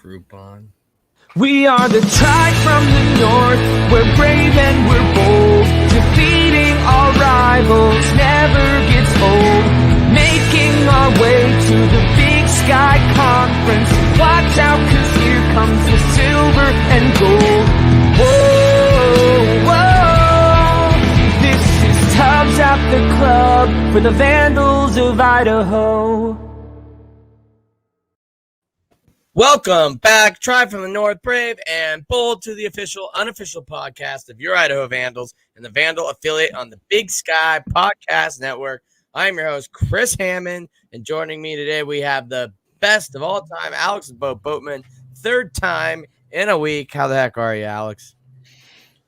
Groupon. We are the tide from the north, we're brave and we're bold. Defeating our rivals never gets old. Making our way to the Big Sky Conference. Watch out, 'cause here comes the silver and gold. Whoa, whoa. This is Tubbs at the club for the Vandals of Idaho. Welcome back, Tribe from the North, brave and bold, to the unofficial podcast of your Idaho Vandals and the Vandal affiliate on the Big Sky Podcast Network. I'm your host, Chris Hammond, and joining me today, we have the best of all time, Alex Boatman, third time in a week. How the heck are you, Alex?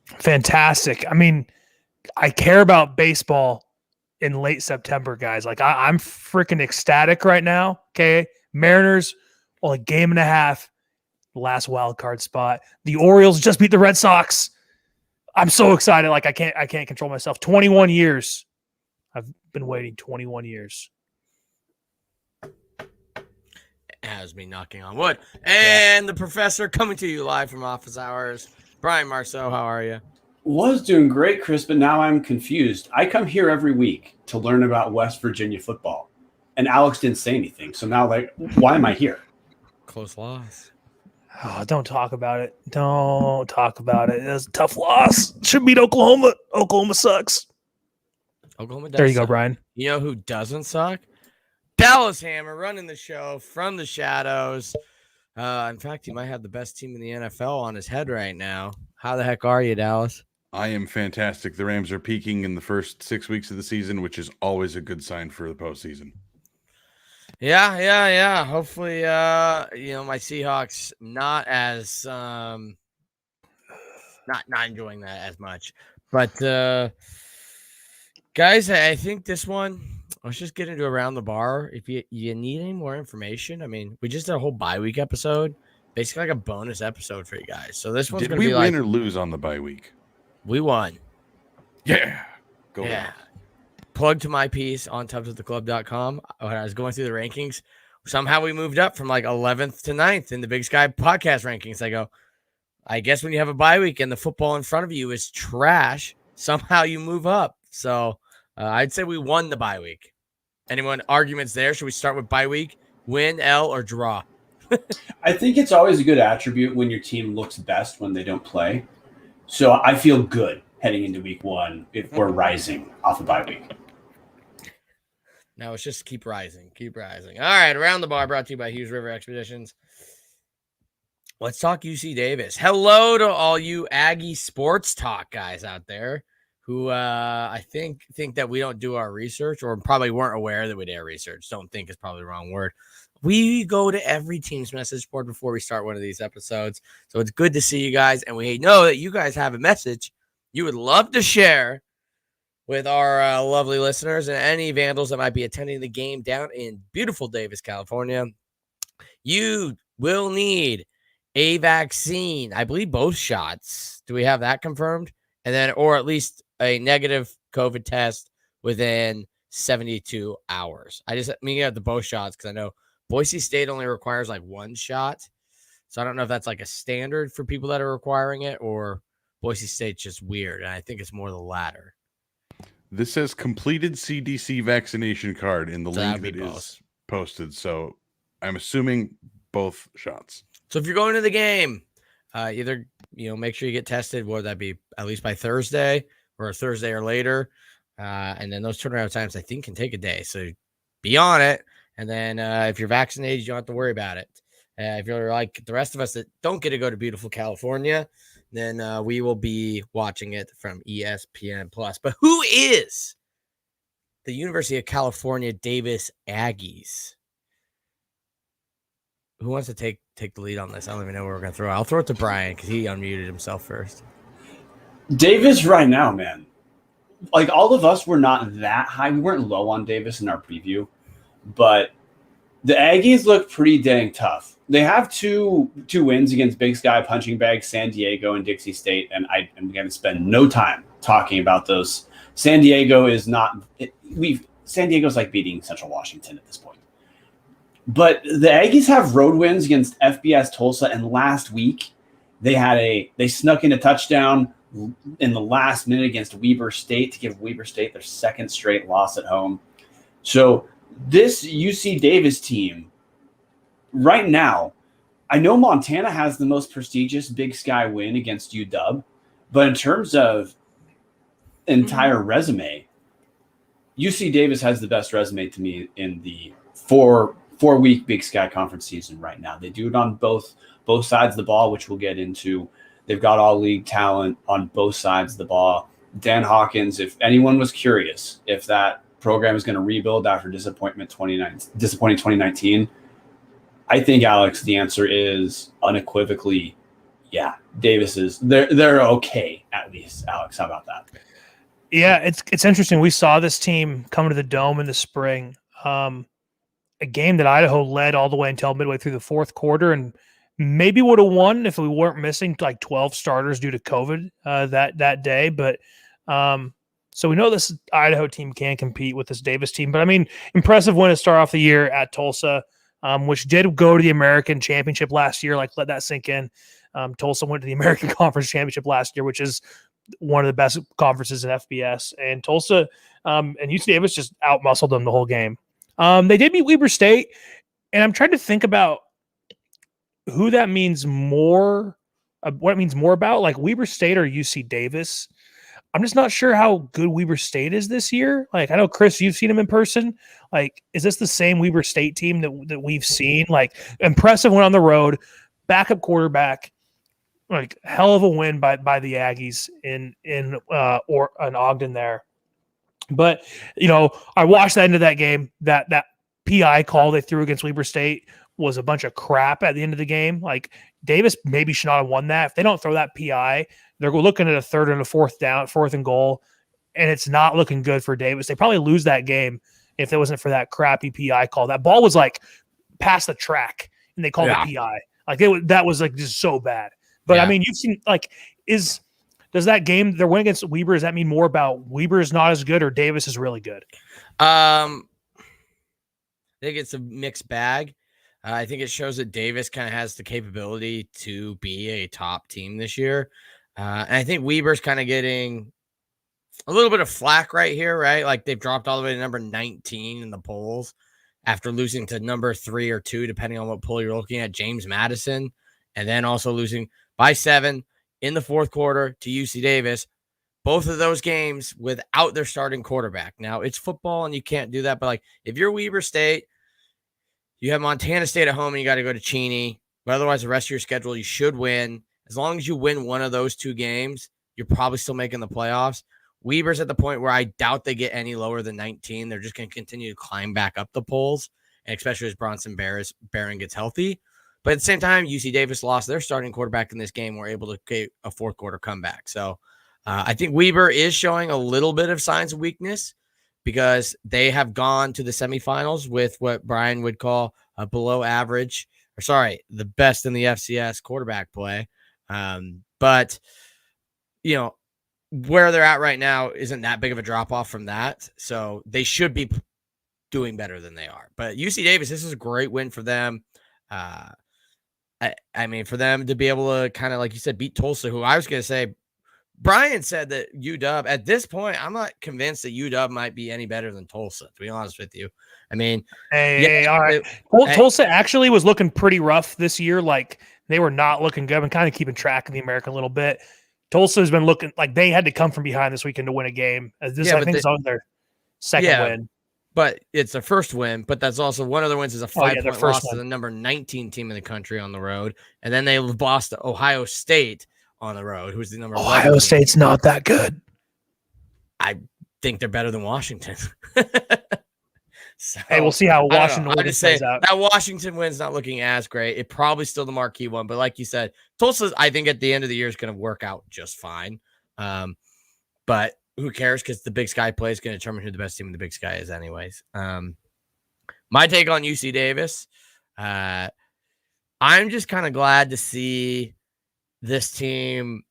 Fantastic. I mean, I care about baseball in late September, guys. Like, I'm freaking ecstatic right now. Okay, Mariners only game and a half, last wild card spot. The Orioles just beat the Red Sox. I'm so excited. Like, I can't control myself. 21 years. I've been waiting 21 years. Has me knocking on wood. And the professor coming to you live from office hours. Brian Marceau, how are you? Was doing great, Chris, but now I'm confused. I come here every week to learn about West Virginia football, and Alex didn't say anything. So now, like, why am I here? Close loss. Oh, don't talk about it. Don't talk about it. It was a tough loss. Should beat Oklahoma. Oklahoma sucks. Oklahoma does There you go, suck. Brian. You know who doesn't suck? Dallas Hammer running the show from the shadows. In fact, he might have the best team in the NFL on his head right now. How the heck are you, Dallas? I am fantastic. The Rams are peaking in the first 6 weeks of the season, which is always a good sign for the postseason. Yeah. Hopefully, my Seahawks not as not enjoying that as much. But guys, I think this one, let's just get into Around the Bar. If you need any more information, I mean, we just did a whole bye week episode, basically like a bonus episode for you guys. So this one's Did gonna we be win like, or lose on the bye week? we won. Yeah. Go Yeah. Rams. Plug to my piece on tubbsattheclub.com. When I was going through the rankings, somehow we moved up from like 11th to 9th in the Big Sky podcast rankings. I go, I guess when you have a bye week and the football in front of you is trash, somehow you move up. So I'd say we won the bye week. Anyone arguments there? Should we start with bye week? Win, L, or draw? I think it's always a good attribute when your team looks best when they don't play. So I feel good heading into week one if we're rising off a bye week. No, it's just keep rising. Keep rising. All right, Around the Bar brought to you by Hughes River Expeditions. Let's talk UC Davis. Hello to all you Aggie sports talk guys out there who I think that we don't do our research, or probably weren't aware that we did our research. Don't think is probably the wrong word. We go to every team's message board before we start one of these episodes. So it's good to see you guys, and we know that you guys have a message you would love to share with our lovely listeners and any Vandals that might be attending the game down in beautiful Davis, California. You will need a vaccine. I believe both shots. Do we have that confirmed? And then, or at least a negative COVID test within 72 hours. I mean, you have the both shots because I know Boise State only requires like one shot. So I don't know if that's like a standard for people that are requiring it, or Boise State's just weird. And I think it's more the latter. This says completed CDC vaccination card in the So link that'd that be is both. posted. So I'm assuming both shots. So if you're going to the game, either, make sure you get tested, whether that be at least by Thursday or Thursday or later. And then those turnaround times, I think, can take a day. So be on it. And then if you're vaccinated, you don't have to worry about it. If you're like the rest of us that don't get to go to beautiful California, then we will be watching it from ESPN Plus. But who is the University of California Davis Aggies? Who wants to take the lead on this? I don't even know where we're going to throw it. I'll throw it to Brian because he unmuted himself first. Davis right now, man. Like, all of us were not that high. We weren't low on Davis in our preview, but the Aggies look pretty dang tough. They have two wins against Big Sky punching bags, San Diego and Dixie State, and I'm going to spend no time talking about those. San Diego is not – San Diego's like beating Central Washington at this point. But the Aggies have road wins against FBS Tulsa, and last week they snuck in a touchdown in the last minute against Weber State to give Weber State their second straight loss at home. So this UC Davis team right now, I know Montana has the most prestigious Big Sky win against UW, but in terms of entire resume, UC Davis has the best resume to me in the four-week Big Sky Conference season right now. They do it on both sides of the ball, which we'll get into. They've got all league talent on both sides of the ball. Dan Hawkins, if anyone was curious if that program is going to rebuild after disappointing 2019, I think, Alex, the answer is unequivocally, yeah. Davis is they're okay, at least. Alex, how about that? Yeah, it's interesting. We saw this team come to the Dome in the spring, a game that Idaho led all the way until midway through the fourth quarter, and maybe would have won if we weren't missing like 12 starters due to COVID that day. But so we know this Idaho team can compete with this Davis team. But I mean, impressive win to start off the year at Tulsa, which did go to the American Championship last year. Like, let that sink in. Tulsa went to the American Conference Championship last year, which is one of the best conferences in FBS. And Tulsa and UC Davis just outmuscled them the whole game. They did beat Weber State, and I'm trying to think about who that means more, what it means more about, like Weber State or UC Davis. I'm just not sure how good Weber State is this year. Like, I know, Chris, you've seen them in person. Like, is this the same Weber State team that we've seen? Like, impressive win on the road, backup quarterback, like hell of a win by the Aggies in Ogden there. But, you know, I watched that end of that game. That PI call they threw against Weber State was a bunch of crap at the end of the game. Like, Davis maybe should not have won that. If they don't throw that PI, they're looking at a third and a fourth and goal, and it's not looking good for Davis. They probably lose that game if it wasn't for that crappy PI call. That ball was like past the track, and they called it PI. Like, that was like just so bad. But I mean, you've seen, like, does that game, their win against Weber, does that mean more about Weber is not as good or Davis is really good? I think it's a mixed bag. I think it shows that Davis kind of has the capability to be a top team this year. And I think Weber's kind of getting a little bit of flack right here, right? Like, they've dropped all the way to number 19 in the polls after losing to number 3 or 2, depending on what poll you're looking at, James Madison, and then also losing by 7 in the fourth quarter to UC Davis. Both of those games without their starting quarterback. Now, it's football and you can't do that, but like, if you're Weber State, you have Montana State at home and you got to go to Cheney, but otherwise the rest of your schedule you should win. As long as you win one of those 2 games, you're probably still making the playoffs. Weber's at the point where I doubt they get any lower than 19. They're just going to continue to climb back up the polls, and especially as Bronson Barron gets healthy. But at the same time, UC Davis lost their starting quarterback in this game. Were able to get a fourth quarter comeback. So I think Weber is showing a little bit of signs of weakness because they have gone to the semifinals with what Brian would call a below average, the best in the FCS quarterback play. But, you know, where they're at right now isn't that big of a drop off from that. So they should be doing better than they are. But UC Davis, this is a great win for them. I mean, for them to be able to kind of, like you said, beat Tulsa, who I was going to say, Brian said that UW, at this point, I'm not convinced that UW might be any better than Tulsa, to be honest with you. I mean, all right. Tulsa actually was looking pretty rough this year. Like, they were not looking good. I've been kind of keeping track of the American a little bit. Tulsa has been looking like they had to come from behind this weekend to win a game. I think it's on their second win. But it's their first win, but that's also one of their wins is a 5-point loss to the number 19 team in the country on the road. And then they lost to Ohio State on the road, who's the number 11 Ohio State's not that good. I think they're better than Washington. So, hey, we'll see how Washington plays out. That Washington win's not looking as great. It probably still the marquee one, but like you said, Tulsa, I think at the end of the year is going to work out just fine. But who cares? Because the Big Sky play is going to determine who the best team in the Big Sky is, anyways. My take on UC Davis, I'm just kind of glad to see this team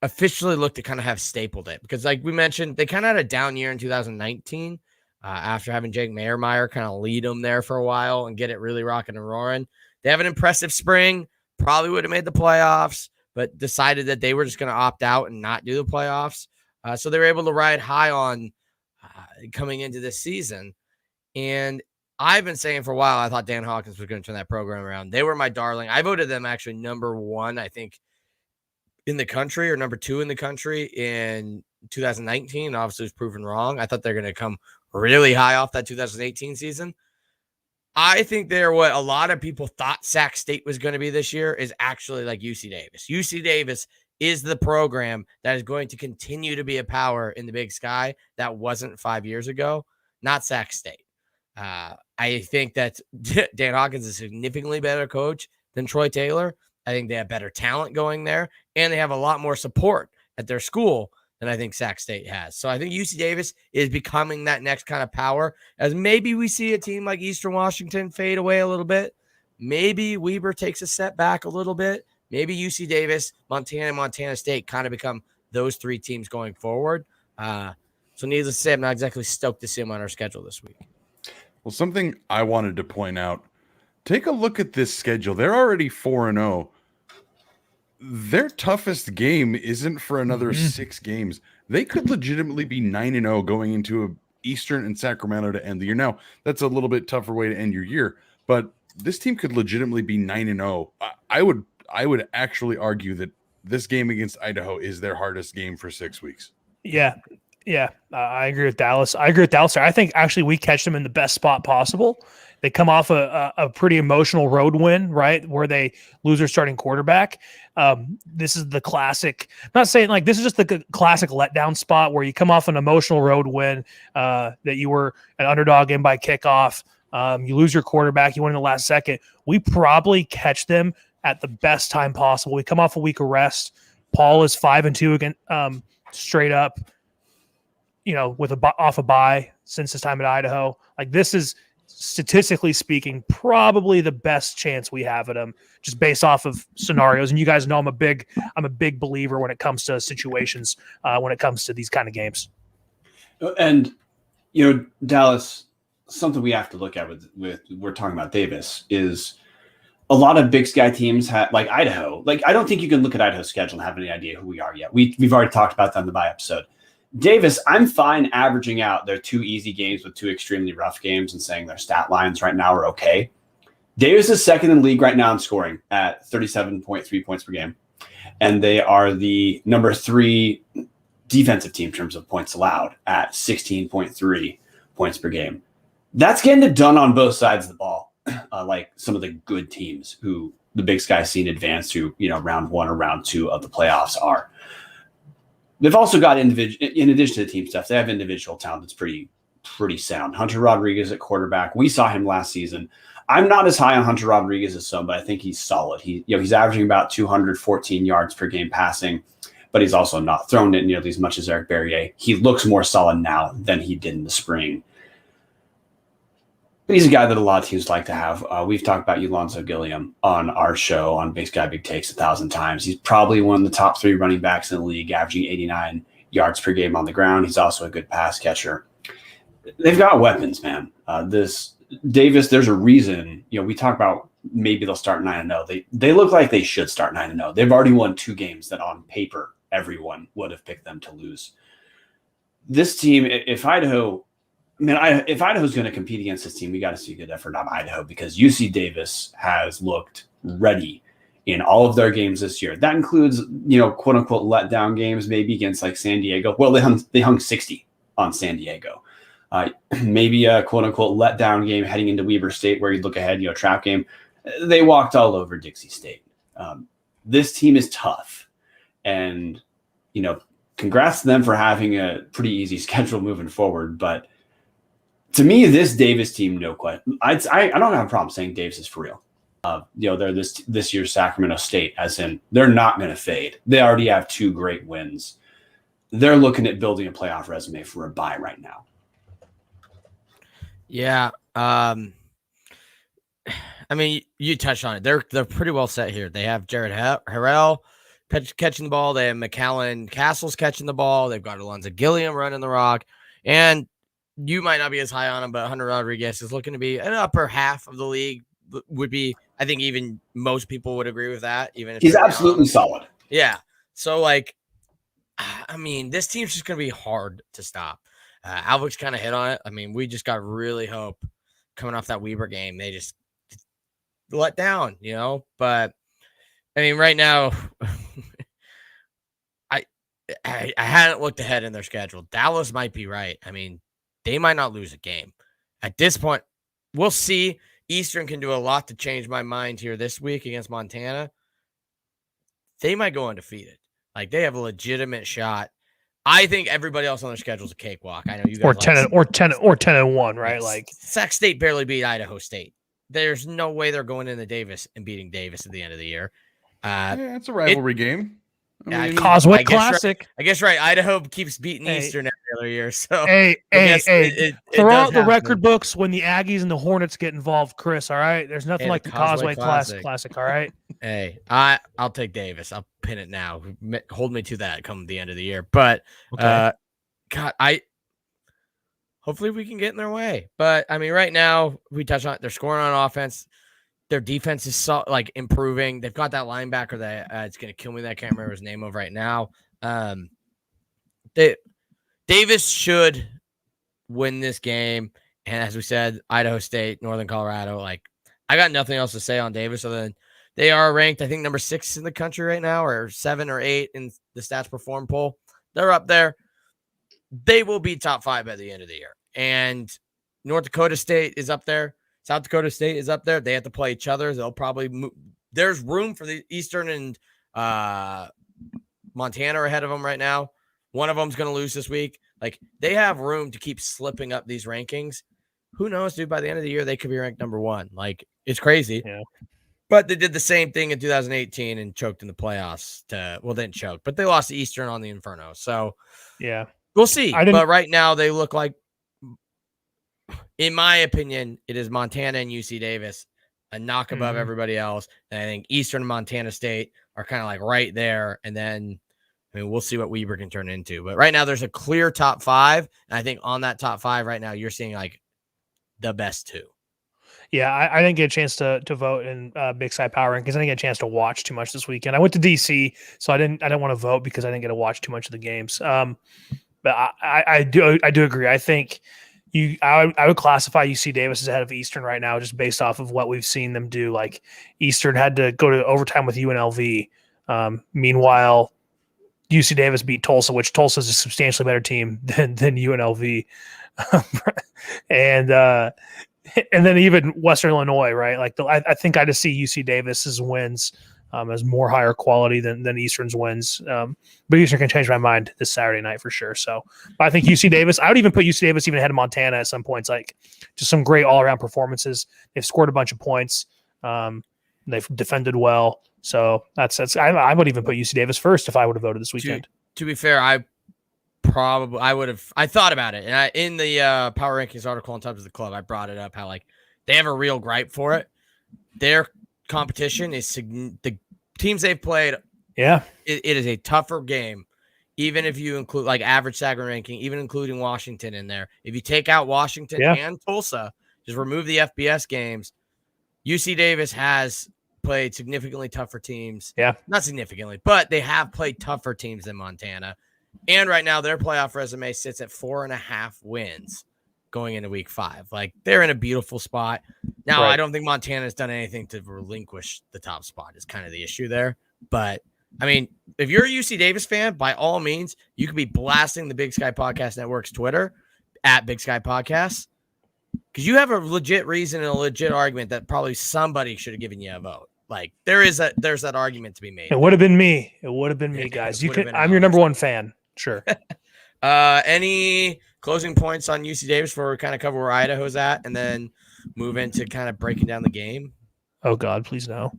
officially look to kind of have stapled it, because like we mentioned, they kind of had a down year in 2019. after having Jake Mayermeyer kind of lead them there for a while and get it really rocking and roaring. They have an impressive spring, probably would have made the playoffs, but decided that they were just going to opt out and not do the playoffs. So they were able to ride high on coming into this season. And I've been saying for a while, I thought Dan Hawkins was going to turn that program around. They were my darling. I voted them actually number 1, I think, in the country, or number 2 in the country in 2019. Obviously, it was proven wrong. I thought they're going to come really high off that 2018 season. I think they're what a lot of people thought Sac State was going to be this year is actually like UC Davis. UC Davis is the program that is going to continue to be a power in the Big Sky that wasn't 5 years ago, not Sac State. I think that Dan Hawkins is a significantly better coach than Troy Taylor. I think they have better talent going there, and they have a lot more support at their school than I think Sac State has. So I think UC Davis is becoming that next kind of power, as maybe we see a team like Eastern Washington fade away a little bit. Maybe Weber takes a step back a little bit. Maybe UC Davis, Montana, and Montana State kind of become those 3 teams going forward. So needless to say, I'm not exactly stoked to see them on our schedule this week. Well, something I wanted to point out, take a look at this schedule. They're already 4-0. Their toughest game isn't for another 6 games. They could legitimately be 9-0 going into a Eastern and Sacramento to end the year. Now, that's a little bit tougher way to end your year, but this team could legitimately be 9-0. I would actually argue that this game against Idaho is their hardest game for 6 weeks. Yeah. I agree with Dallas. I think actually we catch them in the best spot possible. They come off a pretty emotional road win, right, where they lose their starting quarterback. This is the classic, I'm not saying like this is just the classic letdown spot where you come off an emotional road win that you were an underdog in by kickoff. You lose your quarterback, you win in the last second. We probably catch them at the best time possible. We come off a week of rest. Paul is 5-2 again, straight up, with off a bye since his time at Idaho. Like, this is, statistically speaking, probably the best chance we have at him, just based off of scenarios. And you guys know I'm a big believer when it comes to situations, when it comes to these kind of games. And Dallas, something we have to look at with we're talking about Davis is a lot of Big Sky teams have, like Idaho. Like, I don't think you can look at Idaho's schedule and have any idea who we are yet. We've already talked about that in the bye episode. Davis, I'm fine averaging out their 2 easy games with 2 extremely rough games and saying their stat lines right now are okay. Davis is second in the league right now in scoring at 37.3 points per game. And they are the number 3 defensive team in terms of points allowed at 16.3 points per game. That's getting it done on both sides of the ball. Like some of the good teams who the Big Sky seen advance to, round 1 or round 2 of the playoffs are. They've also got in addition to the team stuff, they have individual talent that's pretty sound. Hunter Rodriguez at quarterback. We saw him last season. I'm not as high on Hunter Rodriguez as some, but I think he's solid. He's averaging about 214 yards per game passing, but he's also not thrown it nearly as much as Eric Berrier. He looks more solid now than he did in the spring. But he's a guy that a lot of teams like to have. We've talked about Alonzo Gilliam on our show on Big Sky Big Takes 1,000 times. He's probably one of the top 3 running backs in the league, averaging 89 yards per game on the ground. He's also a good pass catcher. They've got weapons, man. This Davis, there's a reason. We talk about maybe they'll start 9-0. They look like they should start 9-0. They've already won 2 games that on paper everyone would have picked them to lose. This team, if Idaho's going to compete against this team, we got to see a good effort out of Idaho, because UC Davis has looked ready in all of their games this year. That includes, quote unquote letdown games, maybe against like San Diego. Well, they hung 60 on San Diego. Maybe a quote unquote letdown game heading into Weber State where you look ahead, trap game. They walked all over Dixie State. This team is tough, and congrats to them for having a pretty easy schedule moving forward. But to me, this Davis team, no question. I don't have a problem saying Davis is for real. They're this year's Sacramento State, as in they're not going to fade. They already have 2 great wins. They're looking at building a playoff resume for a bye right now. Yeah. You touched on it. They're pretty well set here. They have Jared Harrell catching the ball. They have McAllen Castles catching the ball. They've got Alonzo Gilliam running the rock. And you might not be as high on him, but Hunter Rodriguez is looking to be an upper half of the league. Would be, I think, even most people would agree with that. Even if he's absolutely solid. Yeah. So, like, I mean, this team's just going to be hard to stop. Alvix kind of hit on it. I mean, we just got really hope coming off that Weber game. They just let down, you know. But I mean, right now, I hadn't looked ahead in their schedule. Dallas might be right. I mean, they might not lose a game at this point. We'll see. Eastern can do a lot to change my mind here this week against Montana. They might go undefeated. Like, they have a legitimate shot. I think everybody else on their schedule is a cakewalk. I know you guys or 10-1, right? Like, Sac State barely beat Idaho State. There's no way they're going into Davis and beating Davis at the end of the year. Yeah, it's a rivalry game. I mean, Causeway Classic. I guess right. Idaho keeps beating Eastern every other year. So it throw out the record books when the Aggies and the Hornets get involved, Chris. All right, there's nothing like the Causeway Classic. All right. Hey, I'll take Davis. I'll pin it now. Hold me to that come the end of the year. But God, hopefully we can get in their way. But I mean, right now we touched on it. They're scoring on offense. Their defense is like improving. They've got that linebacker that it's going to kill me that I can't remember his name of right now. Davis should win this game. And as we said, Idaho State, Northern Colorado, like, I got nothing else to say on Davis other than they are ranked, I think, number 6 in the country right now, or 7 or 8 in the Stats Perform poll. They're up there. They will be top 5 by the end of the year. And North Dakota State is up there. South Dakota State is up there. They have to play each other. They'll probably move. There's room for the Eastern and Montana ahead of them right now. One of them's going to lose this week. Like, they have room to keep slipping up these rankings. Who knows, dude? By the end of the year, they could be ranked number 1. Like, it's crazy. Yeah. But they did the same thing in 2018 and choked in the playoffs. Didn't choke, but they lost to Eastern on the Inferno. So, yeah, we'll see. But right now, they look like, in my opinion, it is Montana and UC Davis, a knock above everybody else. And I think Eastern and Montana State are kind of like right there. And then, I mean, we'll see what Weber can turn into. But right now, there's a clear top 5. And I think on that top 5 right now, you're seeing like the best 2. Yeah, I didn't get a chance to vote in Big Sky Power Rankings. I didn't get a chance to watch too much this weekend. I went to DC, so I didn't want to vote because I didn't get to watch too much of the games. But I do agree. I think I would classify UC Davis as ahead of Eastern right now, just based off of what we've seen them do. Like, Eastern had to go to overtime with UNLV. Meanwhile, UC Davis beat Tulsa, which Tulsa is a substantially better team than UNLV. And then even Western Illinois, right? Like, I think I just see UC Davis's wins as more higher quality than Eastern's wins. But Eastern can change my mind this Saturday night for sure. So, but I think UC Davis, I would even put UC Davis even ahead of Montana at some points. Like, just some great all around performances. They've scored a bunch of points. They've defended well. So I would even put UC Davis first if I would have voted this weekend. To be fair, I thought about it. And in the Power Rankings article on Times of the Club, I brought it up how, like, they have a real gripe for it. Their competition is the teams they've played. Yeah. It is a tougher game, even if you include like average Sagron ranking, even including Washington in there. If you take out Washington and Tulsa, just remove the FBS games, UC Davis has played significantly tougher teams. Yeah. Not significantly, but they have played tougher teams than Montana. And right now, their playoff resume sits at 4.5 wins going into week 5. Like, they're in a beautiful spot. Now, I don't think Montana's done anything to relinquish the top spot is kind of the issue there. But, I mean, if you're a UC Davis fan, by all means, you could be blasting the Big Sky Podcast Network's Twitter at Big Sky Podcasts, because you have a legit reason and a legit argument that probably somebody should have given you a vote. Like, there's that argument to be made. It would have been me. It would have been me, guys. I'm your number 1 fan. Sure. Any closing points on UC Davis before we kind of cover where Idaho's at and then move into kind of breaking down the game? Oh God, please no.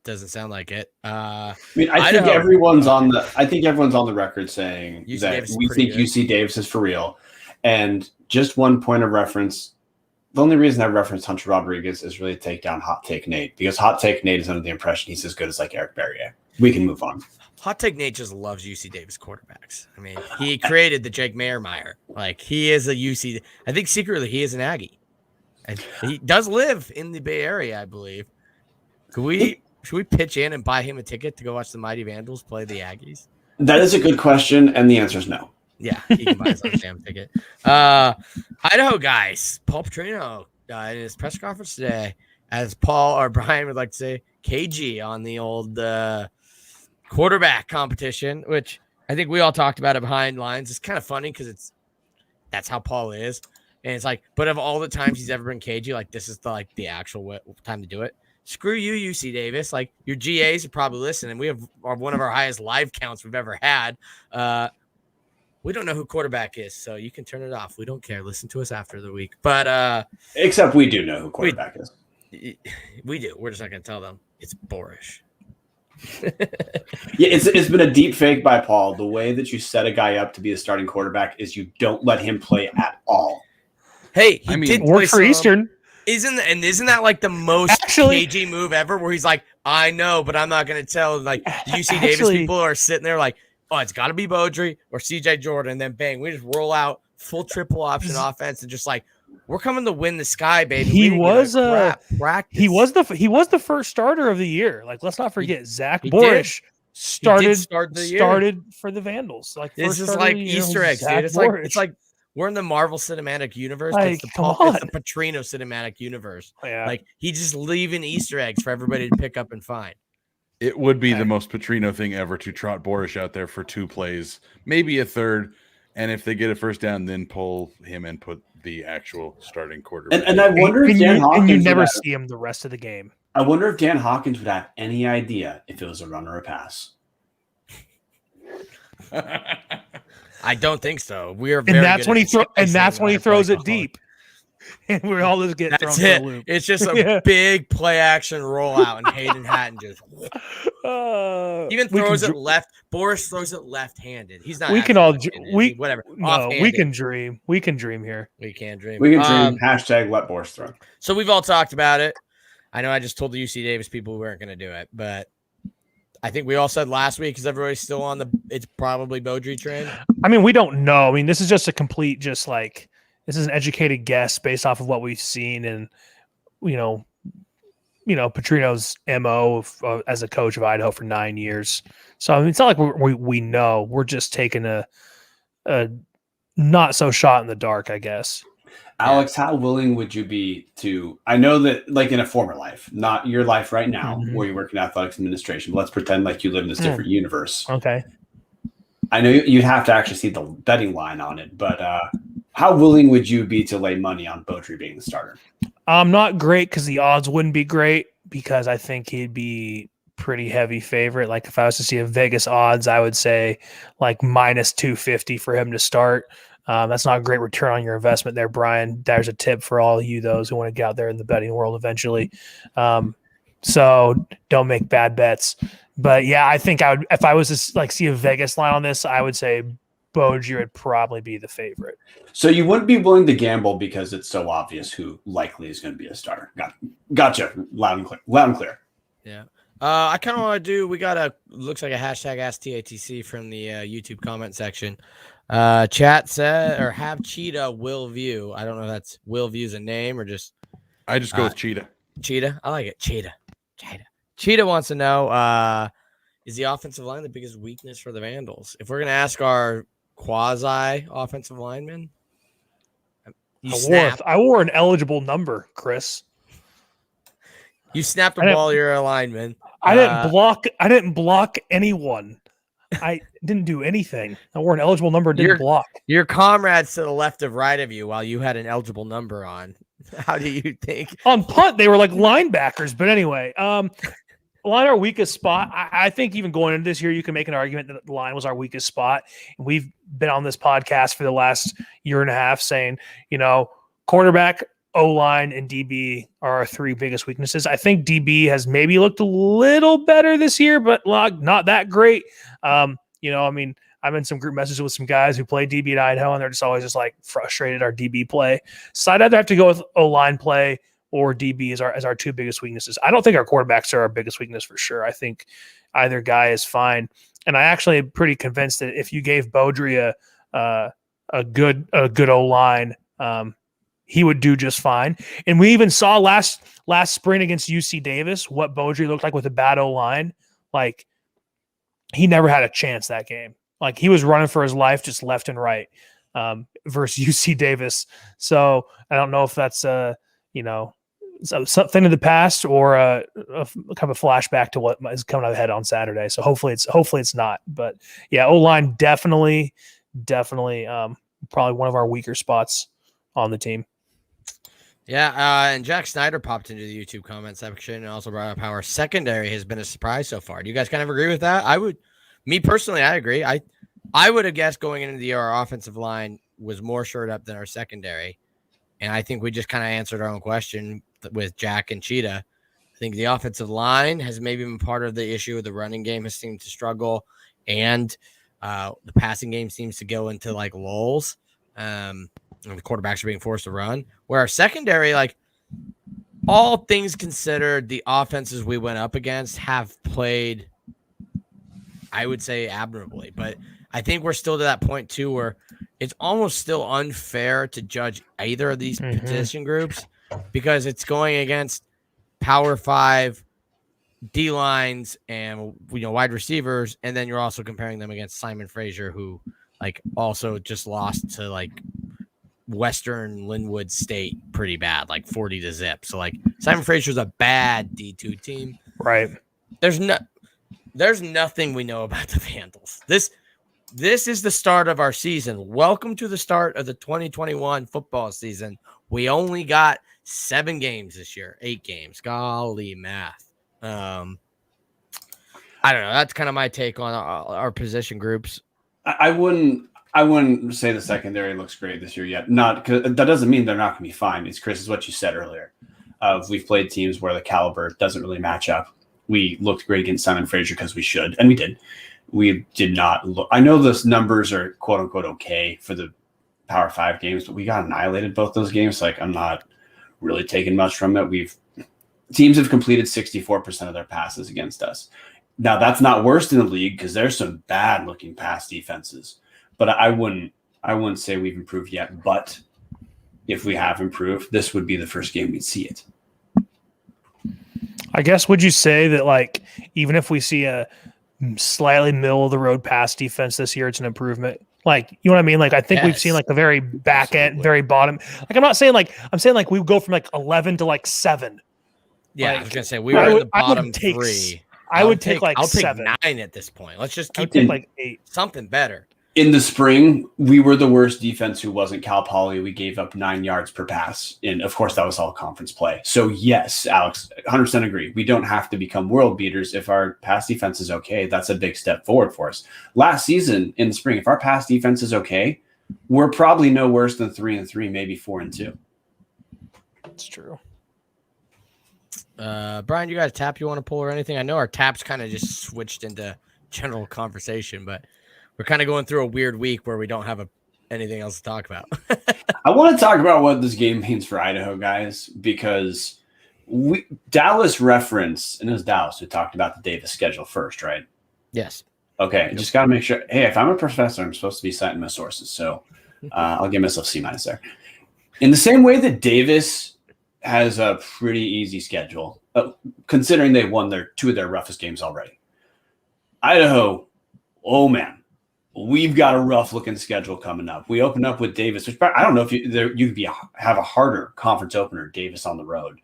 Doesn't sound like it. I think everyone's on the record saying UC that Davis we think good. UC Davis is for real. And just one point of reference, the only reason I referenced Hunter Rodriguez is really to take down Hot Take Nate, because Hot Take Nate is under the impression he's as good as like Eric Berrier. we can move on. Hot Take Nate just loves UC Davis quarterbacks. I mean, he created the Jake Meyer. Like, he is a UC. I think secretly he is an Aggie. And he does live in the Bay Area, I believe. Should we pitch in and buy him a ticket to go watch the Mighty Vandals play the Aggies? That is a good question, and the answer is no. Yeah, he can buy his own damn ticket. Idaho guys, Paul Petrino in his press conference today, as Paul or Brian would like to say, KG on the old quarterback competition, which I think we all talked about it behind lines. It's kind of funny because that's how Paul is. And it's like, but of all the times he's ever been cagey, like this is the actual time to do it. Screw you, UC Davis. Like your GAs are probably listening. We have one of our highest live counts we've ever had. We don't know who quarterback is, so you can turn it off. We don't care. Listen to us after the week. But except we do know who quarterback is. We do. We're just not going to tell them. It's Borish. Yeah, it's been a deep fake by Paul. The way that you set a guy up to be a starting quarterback is you don't let him play at all. Hey, he did work for Eastern. Isn't that like the most cagey move ever? Where he's like, I know, but I'm not going to tell. Like UC Davis people are sitting there like, oh, it's got to be Beaudry or CJ Jordan. And then bang, we just roll out full triple option offense and just like, we're coming to win the sky, baby. He was practice. He was the first starter of the year. Like, let's not forget Zach Borish started for the Vandals. Like, this is like Easter eggs, dude. It's like we're in the Marvel Cinematic Universe. Like, it's the Petrino Cinematic Universe. Yeah. Like he's just leaving Easter eggs for everybody to pick up and find. It would be the most Petrino thing ever to trot Borish out there for 2 plays, maybe a third, and if they get a first down, then pull him and put the actual starting quarterback. And I wonder if Dan Hawkins you never see him the rest of the game. I wonder if Dan Hawkins would have any idea if it was a run or a pass. I don't think so. We are, and that's when he throws it deep, and we all just get thrown for a loop. It's just a big play action rollout, and Hayden Hatton just even throws it left. Boris throws it left-handed. He's not. We can all whatever. No, we can dream. We can dream here. We can dream. We can dream. Hashtag let Boris throw. So we've all talked about it. I know I just told the UC Davis people we weren't going to do it, but I think we all said last week because everybody's still on it's probably Beaudry train. I mean, we don't know. I mean, this is just a complete, this is an educated guess based off of what we've seen and, Petrino's MO as a coach of Idaho for 9 years. So I mean, it's not like we know. We're just taking a not so shot in the dark, I guess. Alex, how willing would you be to, I know that like in a former life, not your life right now, where you work in athletics administration, but let's pretend like you live in this different universe. Okay. I know you'd have to actually see the betting line on it, but how willing would you be to lay money on Beaudry being the starter? Not great because the odds wouldn't be great because I think he'd be pretty heavy favorite. Like if I was to see a Vegas odds, I would say like minus 250 for him to start. That's not a great return on your investment there, Brian. There's a tip for all of you, those who want to get out there in the betting world eventually. So don't make bad bets. But yeah, I think I would, if I was to like see a Vegas line on this, I would say Beaudry would probably be the favorite. So you wouldn't be willing to gamble because it's so obvious who likely is going to be a starter. Gotcha. Loud and clear. Yeah. I kind of want to do, looks like a hashtag AskTATC from the YouTube comment section. Chat said, or have Cheetah will view. I don't know if that's will view's a name or just. I just go with Cheetah. Cheetah. I like it. Cheetah wants to know, is the offensive line the biggest weakness for the Vandals? If we're going to ask our quasi offensive linemen, I wore an eligible number, Chris. You snapped the ball, you're a lineman. I didn't block anyone. I didn't do anything. I wore an eligible number, didn't block. Your comrades to the left of right of you while you had an eligible number on. How do you think? On punt, they were like linebackers. But anyway, line our weakest spot. I think even going into this year, you can make an argument that the line was our weakest spot. And we've been on this podcast for the last year and a half saying, quarterback, O-line, and DB are our 3 biggest weaknesses. I think DB has maybe looked a little better this year, but not that great. I'm in some group messages with some guys who play DB at Idaho, and they're just always just like frustrated our DB play. So I'd either have to go with O-line play or DB as our two biggest weaknesses. I don't think our quarterbacks are our biggest weakness for sure. I think either guy is fine. And I actually am pretty convinced that if you gave Beaudry a good O-line, he would do just fine. And we even saw last spring against UC Davis what Beaudry looked like with a bad O-line. Like, he never had a chance that game. Like, he was running for his life just left and right versus UC Davis. So I don't know if that's something in the past or a kind of a flashback to what is coming ahead on Saturday. So hopefully it's not. But yeah, O-line definitely probably one of our weaker spots on the team. Yeah, and Jack Snyder popped into the YouTube comment section and also brought up how our secondary has been a surprise so far. Do you guys kind of agree with that? Me personally, I agree. I would have guessed going into the year our offensive line was more shored up than our secondary. And I think we just kind of answered our own question with Jack and Cheetah. I think the offensive line has maybe been part of the issue. The running game has seemed to struggle, and the passing game seems to go into like lulls. And the quarterbacks are being forced to run. Where our secondary, like, all things considered, the offenses we went up against have played, I would say, admirably. But I think we're still to that point too where it's almost still unfair to judge either of these position groups because it's going against Power 5 D lines and wide receivers, and then you're also comparing them against Simon Fraser, who like also just lost to like Western Linwood State pretty bad, like 40-0. So like Simon Fraser's a bad D2 team. Right. There's nothing we know about the Vandals. This is the start of our season. Welcome to the start of the 2021 football season. We only got 7 games this year, 8 games. Golly math. I don't know. That's kind of my take on our position groups. I wouldn't say the secondary looks great this year yet. Not cause that doesn't mean they're not going to be fine. It's Chris, is what you said earlier. We've played teams where the caliber doesn't really match up. We looked great against Simon Fraser because we should, and we did. We did not look. I know those numbers are quote unquote okay for the Power 5 games, but we got annihilated both those games. Like, I'm not really taking much from it. Teams have completed 64% of their passes against us. Now, that's not worst in the league because there's some bad looking pass defenses. But I wouldn't say we've improved yet. But if we have improved, this would be the first game we'd see it. I guess, would you say that, like, even if we see a slightly middle of the road pass defense this year, it's an improvement? Like, you know what I mean? Like, I think we've seen like the very back end, very bottom. Like, I'm saying like we go from like 11 to like 7. Yeah, like, I was gonna say we were in the bottom 3. I would take like I'll 7. Take 9 at this point. Let's just keep it like 8. Something better. In the spring, we were the worst defense who wasn't Cal Poly. We gave up 9 yards per pass. And of course, that was all conference play. So yes, Alex, 100% agree. We don't have to become world beaters. If our pass defense is okay, that's a big step forward for us. Last season in the spring, if our pass defense is okay, we're probably no worse than 3-3, maybe 4-2. That's true. Brian, you got a tap you want to pull or anything? I know our taps kind of just switched into general conversation, but we're kind of going through a weird week where we don't have anything else to talk about. I want to talk about what this game means for Idaho, guys, because Dallas referenced, and it was Dallas who talked about the Davis schedule first, right? Yes. Okay, just got to make sure. Hey, if I'm a professor, I'm supposed to be citing my sources, so I'll give myself C- there. In the same way that Davis has a pretty easy schedule, considering they won 2 of their roughest games already. Idaho, oh man, we've got a rough-looking schedule coming up. We open up with Davis, which I don't know if you have a harder conference opener, Davis on the road.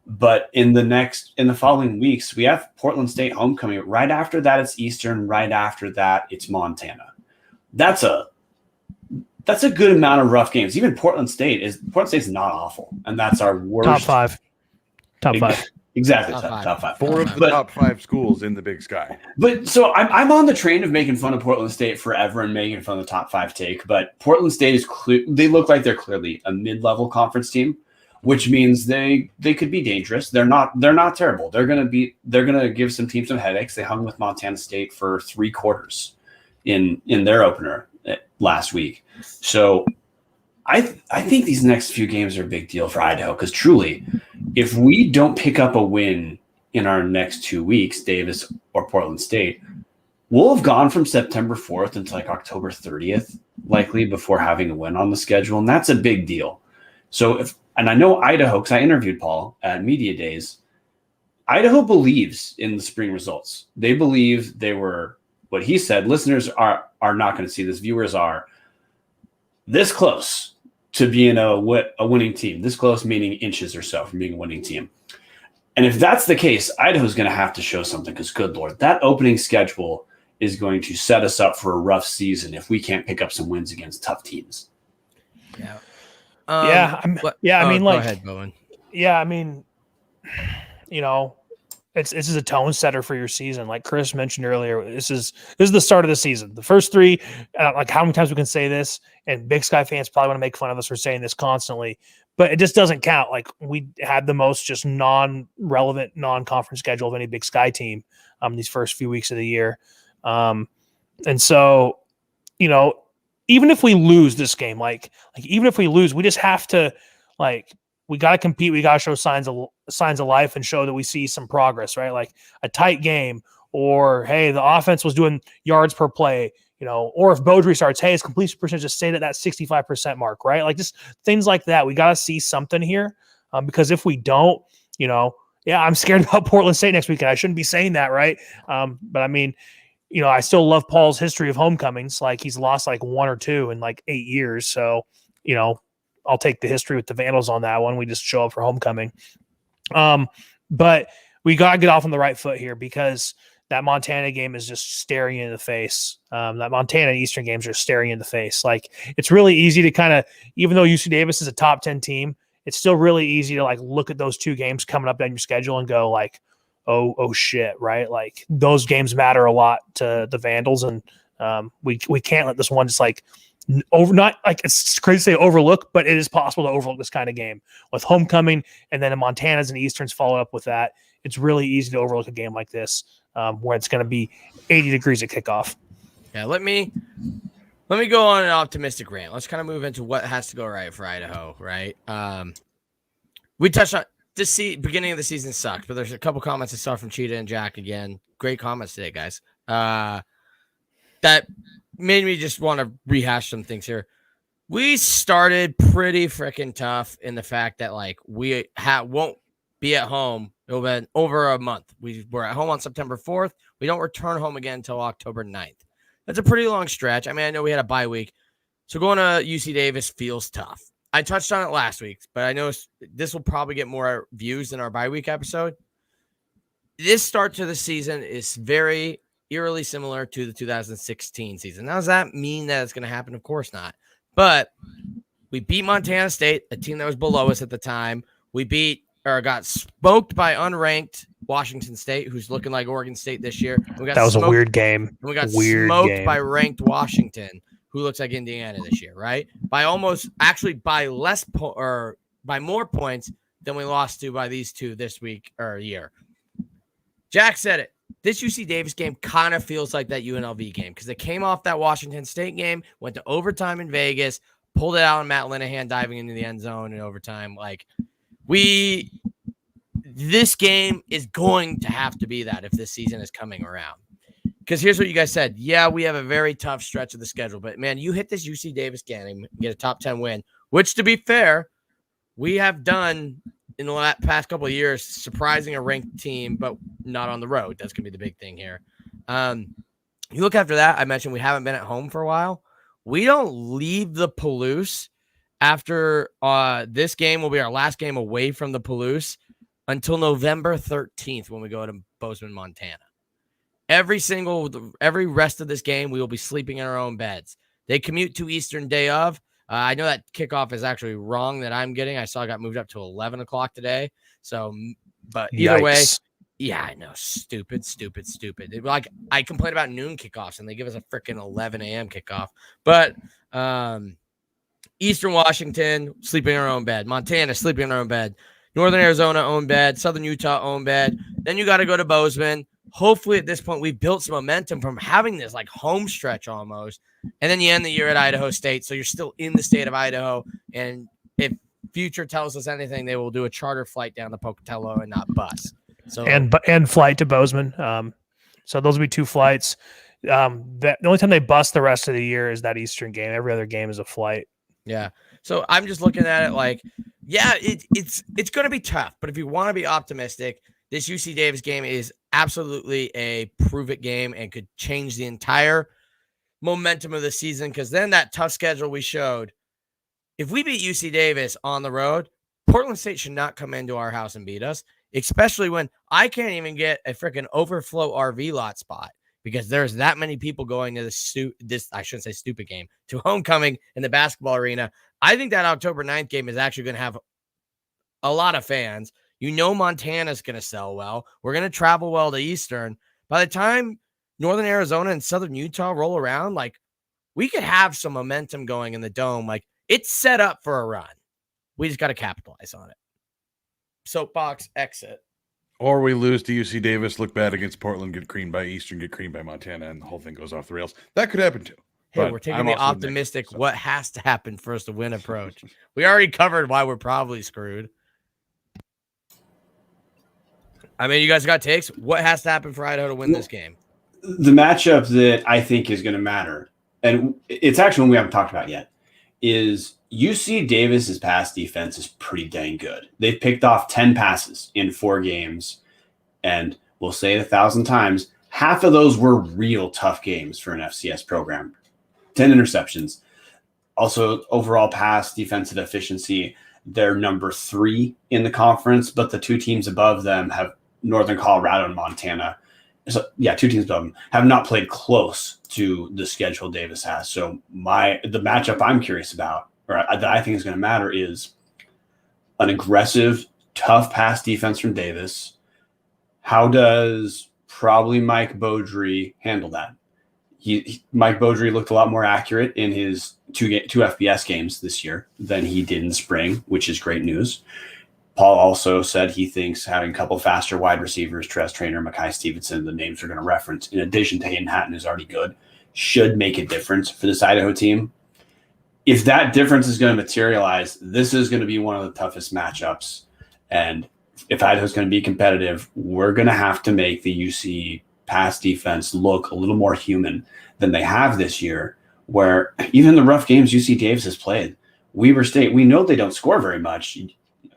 But in the following weeks, we have Portland State homecoming. Right after that, it's Eastern. Right after that, it's Montana. That's a good amount of rough games. Even Portland State's not awful, and that's our worst. Top 5. Exactly, top 5. 4 of the top 5 schools in the Big Sky. But so I'm on the train of making fun of Portland State forever and making fun of the top 5 take. But Portland State is they look like they're clearly a mid-level conference team, which means they could be dangerous. They're not terrible. They're gonna give some teams some headaches. They hung with Montana State for 3 quarters in their opener last week. So I think these next few games are a big deal for Idaho because truly, if we don't pick up a win in our next 2 weeks, Davis or Portland State, we'll have gone from September 4th until like October 30th, likely before having a win on the schedule, and that's a big deal. So and I know Idaho, because I interviewed Paul at Media Days, Idaho believes in the spring results. They believe they were, what he said, listeners are not going to see this, viewers are this close to being a winning team, this close meaning inches or so from being a winning team. And if that's the case, Idaho's going to have to show something because, good Lord, that opening schedule is going to set us up for a rough season if we can't pick up some wins against tough teams. Yeah. I mean, go like, ahead, Bowen. Yeah, I mean, you know, this is a tone setter for your season. Like Chris mentioned earlier, this is the start of the season. The first three, like how many times we can say this, and Big Sky fans probably want to make fun of us for saying this constantly, but it just doesn't count. Like we had the most just non-relevant, non-conference schedule of any Big Sky team these first few weeks of the year. And so, you know, even if we lose this game, like even if we lose, we just have to, like, we got to compete. We got to show signs of life and show that we see some progress, right? Like a tight game, or hey, the offense was doing yards per play, you know, or if Beaudry starts, hey, his completion percentage just stayed at that 65% mark, right? Like just things like that. We got to see something here because if we don't, you know, yeah, I'm scared about Portland State next weekend. I shouldn't be saying that, right? But I mean, you know, I still love Paul's history of homecomings. Like he's lost like 1 or 2 in like 8 years. So, you know, I'll take the history with the Vandals on that one. We just show up for homecoming. But we got to get off on the right foot here because that Montana game is just staring you in the face. That Montana and Eastern games are staring you in the face. Like it's really easy to kind of, even though UC Davis is a top 10 team, it's still really easy to like look at those 2 games coming up on your schedule and go like, oh shit, right? Like those games matter a lot to the Vandals. And we can't let this one just like, not like it's crazy to say overlook, but it is possible to overlook this kind of game with homecoming and then Montana's and Easterns follow up with that. It's really easy to overlook a game like this where it's going to be 80 degrees at kickoff. Yeah, let me go on an optimistic rant. Let's kind of move into what has to go right for Idaho, right? We touched on this beginning of the season sucked, but there's a couple comments I saw from Cheetah and Jack again. Great comments today, guys. That made me just want to rehash some things here. We started pretty freaking tough in the fact that like we won't be at home. It'll be over a month. We're at home on September 4th. We don't return home again until October 9th. That's a pretty long stretch. I mean, I know we had a bye week. So going to UC Davis feels tough. I touched on it last week, but I know this will probably get more views than our bye week episode. This start to the season is very eerily similar to the 2016 season. Now, does that mean that it's going to happen? Of course not. But we beat Montana State, a team that was below us at the time. We got smoked by unranked Washington State, who's looking like Oregon State this year. That was a weird game. We got smoked by ranked Washington, who looks like Indiana this year, right? By more points than we lost to by these two this week or year. Jack said it. This UC Davis game kind of feels like that UNLV game because they came off that Washington State game, went to overtime in Vegas, pulled it out on Matt Linehan diving into the end zone in overtime. Like this game is going to have to be that if this season is coming around. Because here's what you guys said. Yeah, we have a very tough stretch of the schedule, but man, you hit this UC Davis game, get a top 10 win, which to be fair, we have done in the past couple of years, surprising a ranked team, but not on the road. That's going to be the big thing here. You look after that, I mentioned we haven't been at home for a while. We don't leave the Palouse after this game will be our last game away from the Palouse until November 13th when we go to Bozeman, Montana. Every rest of this game, we will be sleeping in our own beds. They commute to Eastern day of. I know that kickoff is actually wrong that I'm getting. I saw it got moved up to 11 o'clock today. So, but either way, yeah, I know. Stupid. Like I complain about noon kickoffs and they give us a freaking 11 a.m. kickoff. But Eastern Washington, sleeping in our own bed. Montana, sleeping in our own bed. Northern Arizona, own bed. Southern Utah, own bed. Then you got to go to Bozeman. hopefully at this point we've built some momentum from having this like home stretch almost. And then you end the year at Idaho State. So you're still in the state of Idaho. And if future tells us anything, they will do a charter flight down to Pocatello and not bus. So and flight to Bozeman. So those will be 2 flights. The only time they bust the rest of the year is that Eastern game. Every other game is a flight. yeah. So I'm just looking at it like, yeah, it's going to be tough. But if you want to be optimistic, this UC Davis game is absolutely a prove it game and could change the entire momentum of the season. Because then that tough schedule we showed, if we beat UC Davis on the road, Portland State should not come into our house and beat us, especially when I can't even get a freaking overflow RV lot spot because there's that many people going to this I shouldn't say stupid game, to homecoming in the basketball arena. I think that October 9th game is actually going to have a lot of fans. You know, Montana's going to sell well. We're going to travel well to Eastern. By the time Northern Arizona and Southern Utah roll around, like, we could have some momentum going in the Dome. Like, it's set up for a run. We just got to capitalize on it. Soapbox exit. Or we lose to UC Davis, look bad against Portland, get creamed by Eastern, get creamed by Montana, and the whole thing goes off the rails. That could happen too. Hey, But we're taking I'm the also optimistic, negative, so. what has to happen for us to win approach. We already covered why we're probably screwed. I mean, you guys got takes? What has to happen for Idaho to win this game? The matchup that I think is going to matter, and it's actually one we haven't talked about yet, is UC Davis's pass defense is pretty dang good. They've picked off 10 passes in 4 games, and we'll say it 1,000 times, half of those were real tough games for an FCS program. 10 interceptions. Also, overall pass defensive efficiency, they're number 3 in the conference, but the 2 teams above them have Northern Colorado and Montana. So, yeah, 2 teams above them have not played close to the schedule Davis has. So the matchup I'm curious about, or that I think is going to matter, is an aggressive, tough pass defense from Davis. How does probably Mike Beaudry handle that? Mike Beaudry looked a lot more accurate in his two FBS games this year than he did in spring, which is great news. Paul also said he thinks having a couple faster wide receivers, Trez Traynor, Makai Stevenson, the names we're going to reference, in addition to Hayden Hatton, who's already good, should make a difference for this Idaho team. If that difference is going to materialize, this is going to be one of the toughest matchups. And if Idaho's going to be competitive, we're going to have to make the UC pass defense look a little more human than they have this year, where even the rough games UC Davis has played, Weber State, we know they don't score very much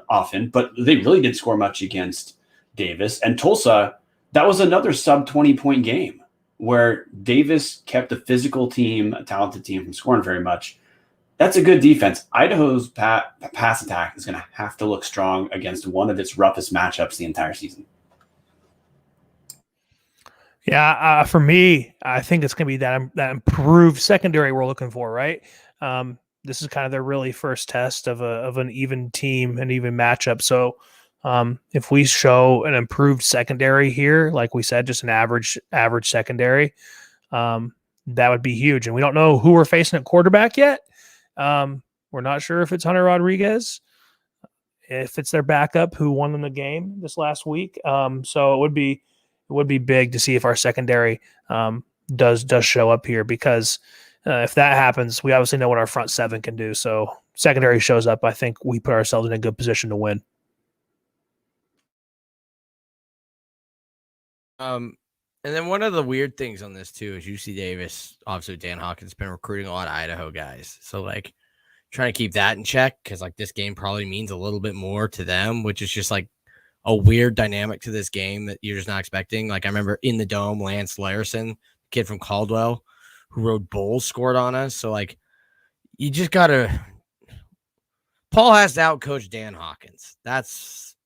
often, but they really did score much against Davis. And Tulsa, that was another sub 20-point game where Davis kept a physical team, a talented team, from scoring very much. That's a good defense. Idaho's pass attack is going to have to look strong against one of its roughest matchups the entire season. Yeah, for me, I think it's going to be that improved secondary we're looking for, right? This is kind of their really first test of an even team, an even matchup. So if we show an improved secondary here, like we said, just an average secondary, that would be huge. And we don't know who we're facing at quarterback yet. We're not sure if it's Hunter Rodriguez, if it's their backup who won them the game this last week. So it would be big to see if our secondary does show up here, because if that happens, we obviously know what our front 7 can do. So secondary shows up, I think we put ourselves in a good position to win. And then one of the weird things on this too is UC Davis, obviously Dan Hawkins has been recruiting a lot of Idaho guys. So like trying to keep that in check, because like this game probably means a little bit more to them, which is just like a weird dynamic to this game that you're just not expecting. Like I remember in the Dome, Lance Larison, kid from Caldwell, who rode bulls, scored on us. So like you just gotta, Paul has to outcoach Dan Hawkins. That's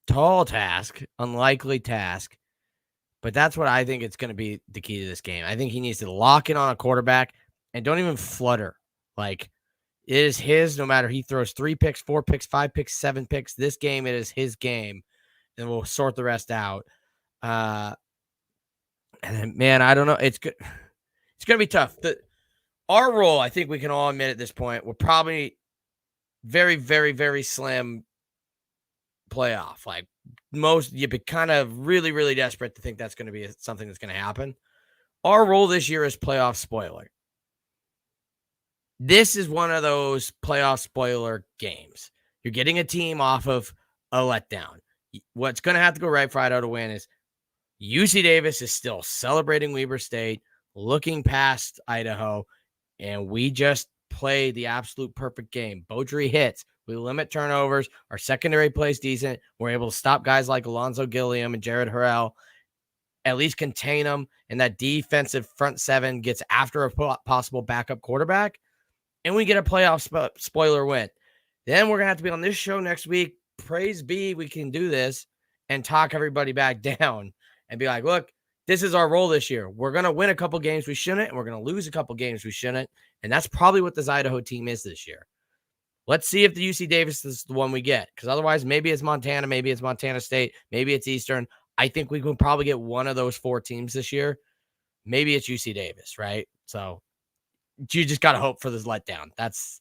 tall task, unlikely task. But that's what I think it's going to be the key to this game. I think he needs to lock in on a quarterback and don't even flutter. Like, it is his, no matter he throws 3 picks, 4 picks, 5 picks, 7 picks. This game, it is his game, and we'll sort the rest out. And then, man, I don't know. It's good. It's going to be tough. Our role, I think we can all admit at this point, we're probably very, very, very slim playoff. Like, you'd be kind of really, really desperate to think that's going to be something that's going to happen. Our role this year is playoff spoiler. This is one of those playoff spoiler games. You're getting a team off of a letdown. What's going to have to go right for Idaho to win is UC Davis is still celebrating Weber State, looking past Idaho, and we just play the absolute perfect game. Beaudry hits. We limit turnovers. Our secondary plays decent. We're able to stop guys like Alonzo Gilliam and Jared Harrell, at least contain them, and that defensive front seven gets after a possible backup quarterback, and we get a playoff spoiler win. Then we're going to have to be on this show next week. Praise be, we can do this and talk everybody back down and be like, look, this is our role this year. We're going to win a couple games we shouldn't, and we're going to lose a couple games we shouldn't, and that's probably what this Idaho team is this year. Let's see if the UC Davis is the one we get, because otherwise maybe it's Montana, maybe it's Montana State, maybe it's Eastern. I think we can probably get one of those 4 teams this year. Maybe it's UC Davis, right? So you just got to hope for this letdown. That's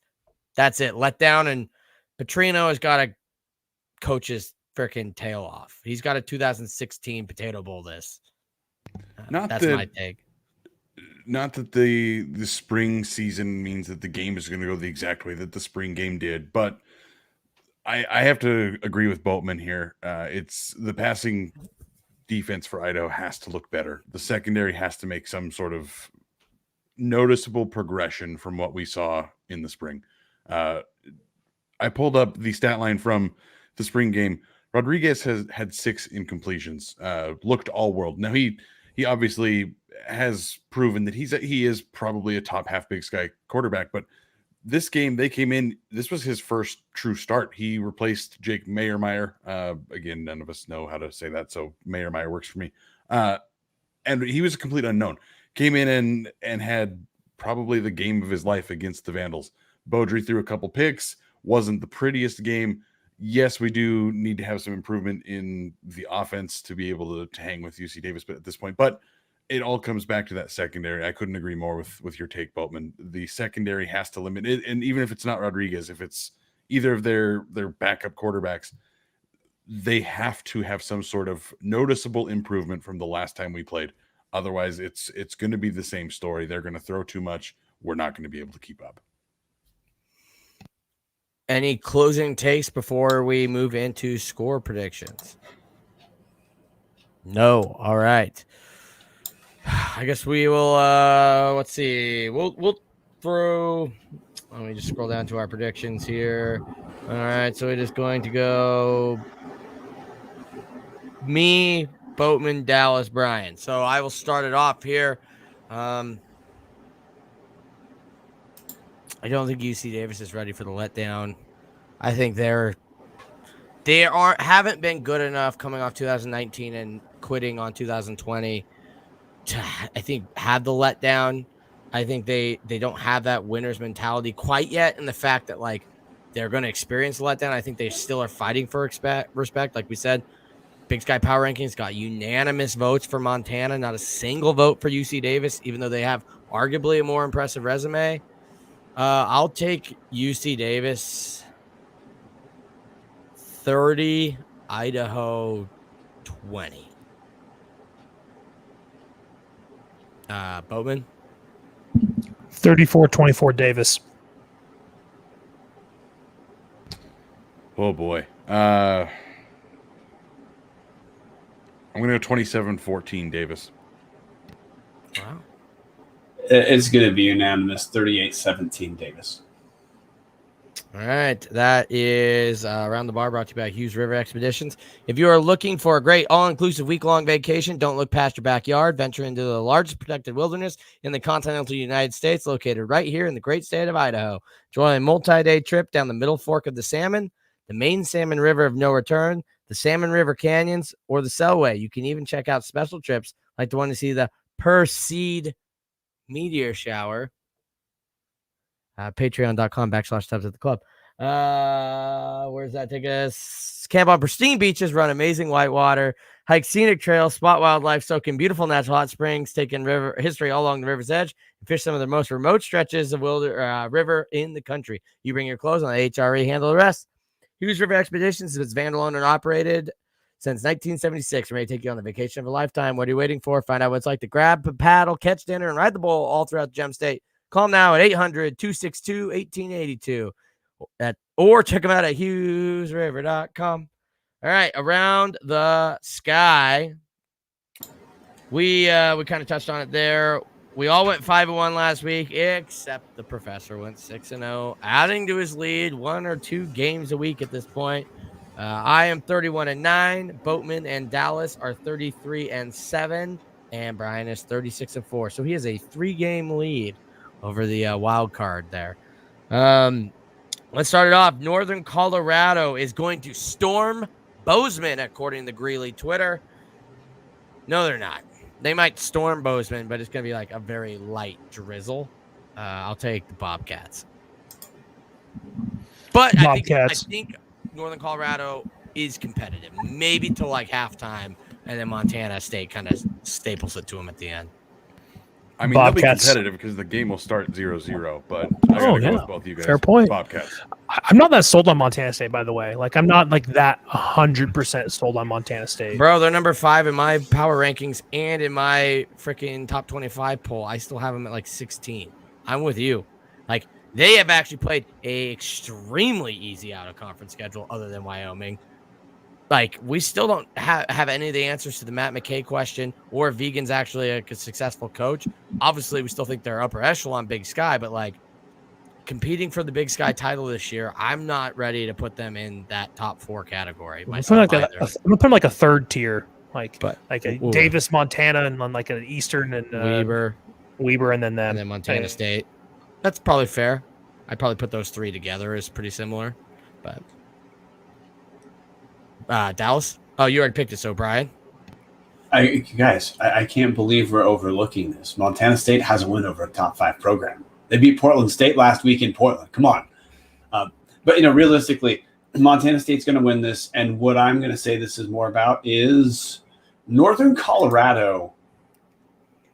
it. Letdown, and Petrino has got to coach his freaking tail off. He's got a 2016 Potato Bowl this. That's my take. Not that the spring season means that the game is going to go the exact way that the spring game did, but I have to agree with Boatman here. It's the passing defense for Idaho has to look better. The secondary has to make some sort of noticeable progression from what we saw in the spring. I pulled up the stat line from the spring game. Rodriguez has had 6 incompletions, looked all world. Now he obviously has proven that he is probably a top half Big Sky quarterback, but this game they came in, this was his first true start. He replaced Jake Mayermeyer. Again, none of us know how to say that, so Mayermeyer works for me. And he was a complete unknown. Came in and had probably the game of his life against the Vandals. Beaudry threw a couple picks, wasn't the prettiest game. Yes, we do need to have some improvement in the offense to be able to hang with UC Davis, but at this point, but it all comes back to that secondary. I couldn't agree more with your take, Boatman. The secondary has to limit it, and even if it's not Rodriguez, if it's either of their backup quarterbacks, they have to have some sort of noticeable improvement from the last time we played. Otherwise, it's going to be the same story. They're going to throw too much. We're not going to be able to keep up. Any closing takes before we move into score predictions? No. All right. I guess we will. Let's see. We'll throw. Let me just scroll down to our predictions here. All right. So it is going to go me, Boatman, Dallas, Brian. So I will start it off here. I don't think UC Davis is ready for the letdown. I think they haven't been good enough coming off 2019 and quitting on 2020 to, I think, have the letdown. I think they don't have that winner's mentality quite yet, and the fact that like they're going to experience the letdown. I think they still are fighting for respect. Like we said, Big Sky Power Rankings got unanimous votes for Montana, not a single vote for UC Davis, even though they have arguably a more impressive resume. I'll take UC Davis 30, Idaho 20. Boatman? 34-24 Davis. Oh, boy. I'm going to go 27-14 Davis. Wow. It's going to be unanimous, 38-17 Davis. All right, that is Around the Bar, brought to you by Hughes River Expeditions. If you are looking for a great all-inclusive week-long vacation, don't look past your backyard. Venture into the largest protected wilderness in the continental United States, located right here in the great state of Idaho. Join a multi-day trip down the Middle Fork of the Salmon, the main Salmon River of No Return, the Salmon River Canyons, or the Selway. You can even check out special trips like the one to see the Perseid meteor shower. Patreon.com/Tubbs at the Club. Where does that take us? Camp on pristine beaches, run amazing whitewater, hike scenic trails, spot wildlife, soak in beautiful natural hot springs, take in river history all along the river's edge, and fish some of the most remote stretches of river in the country. You bring your clothes on the HRE, handle the rest. Hughes River Expeditions is vandal owned and operated. since 1976. We're ready to take you on the vacation of a lifetime. What are you waiting for? Find out what it's like to grab a paddle, catch dinner, and ride the bowl all throughout the Gem State. Call them now at 800-262-1882. Or check them out at hughesriver.com. All right, around the sky. We kind of touched on it there. We all went 5-1 last week, except the professor went 6-0, adding to his lead 1 or 2 games a week at this point. I am 31-9. Boatman and Dallas are 33-7, and Brian is 36-4. So he has a 3-game lead over the wild card there. Let's start it off. Northern Colorado is going to storm Bozeman, according to Greeley Twitter. No, they're not. They might storm Bozeman, but it's going to be like a very light drizzle. I'll take the Bobcats. But I think Northern Colorado is competitive, maybe till like halftime, and then Montana State kind of staples it to them at the end. I mean, they'll be competitive because the game will start 0-0, but I gotta go with both of you guys. Fair point. Bobcats. I'm not that sold on Montana State, by the way. Like, I'm not like that 100% sold on Montana State. Bro, they're number 5 in my power rankings and in my freaking top 25 poll. I still have them at like 16. I'm with you. Like, they have actually played a extremely easy out-of-conference schedule other than Wyoming. Like, we still don't have any of the answers to the Matt McKay question or if Vegan's actually a successful coach. Obviously, we still think they're upper echelon Big Sky, but, like, competing for the Big Sky title this year, I'm not ready to put them in that top 4 category. I'm going to put them like a third tier, like a ooh. Davis, Montana, and like an Eastern and Weber, and then them. And then Montana State. That's probably fair. I'd probably put those 3 together as pretty similar, but... Dallas? Oh, you already picked it, so Brian? I can't believe we're overlooking this. Montana State has a win over a top 5 program. They beat Portland State last week in Portland. Come on. But, realistically, Montana State's going to win this, and what I'm going to say this is more about is Northern Colorado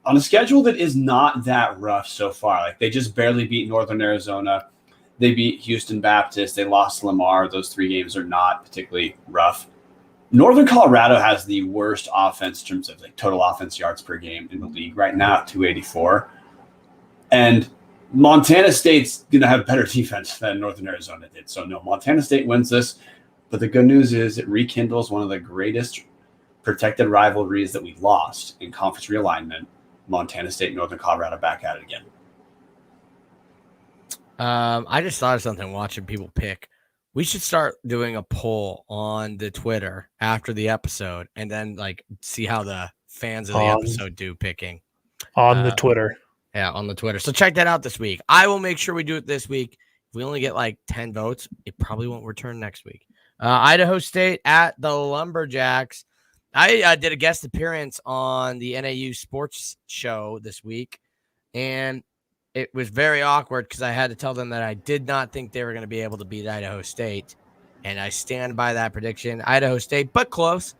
on a schedule that is not that rough so far. Like, they just barely beat Northern Arizona. They beat Houston Baptist. They lost to Lamar. Those 3 games are not particularly rough. Northern Colorado has the worst offense in terms of like total offense yards per game in the league right now at 284. And Montana State's going to have better defense than Northern Arizona did. So, no, Montana State wins this. But the good news is it rekindles one of the greatest protected rivalries that we lost in conference realignment. Montana State and Northern Colorado back at it again. I just thought of something watching people pick. We should start doing a poll on the Twitter after the episode and then like see how the fans of the episode do picking. On the Twitter. Yeah, on the Twitter. So check that out this week. I will make sure we do it this week. If we only get like 10 votes, it probably won't return next week. Idaho State at the Lumberjacks. I did a guest appearance on the NAU Sports Show this week, and it was very awkward because I had to tell them that I did not think they were going to be able to beat Idaho State, and I stand by that prediction. Idaho State, but close.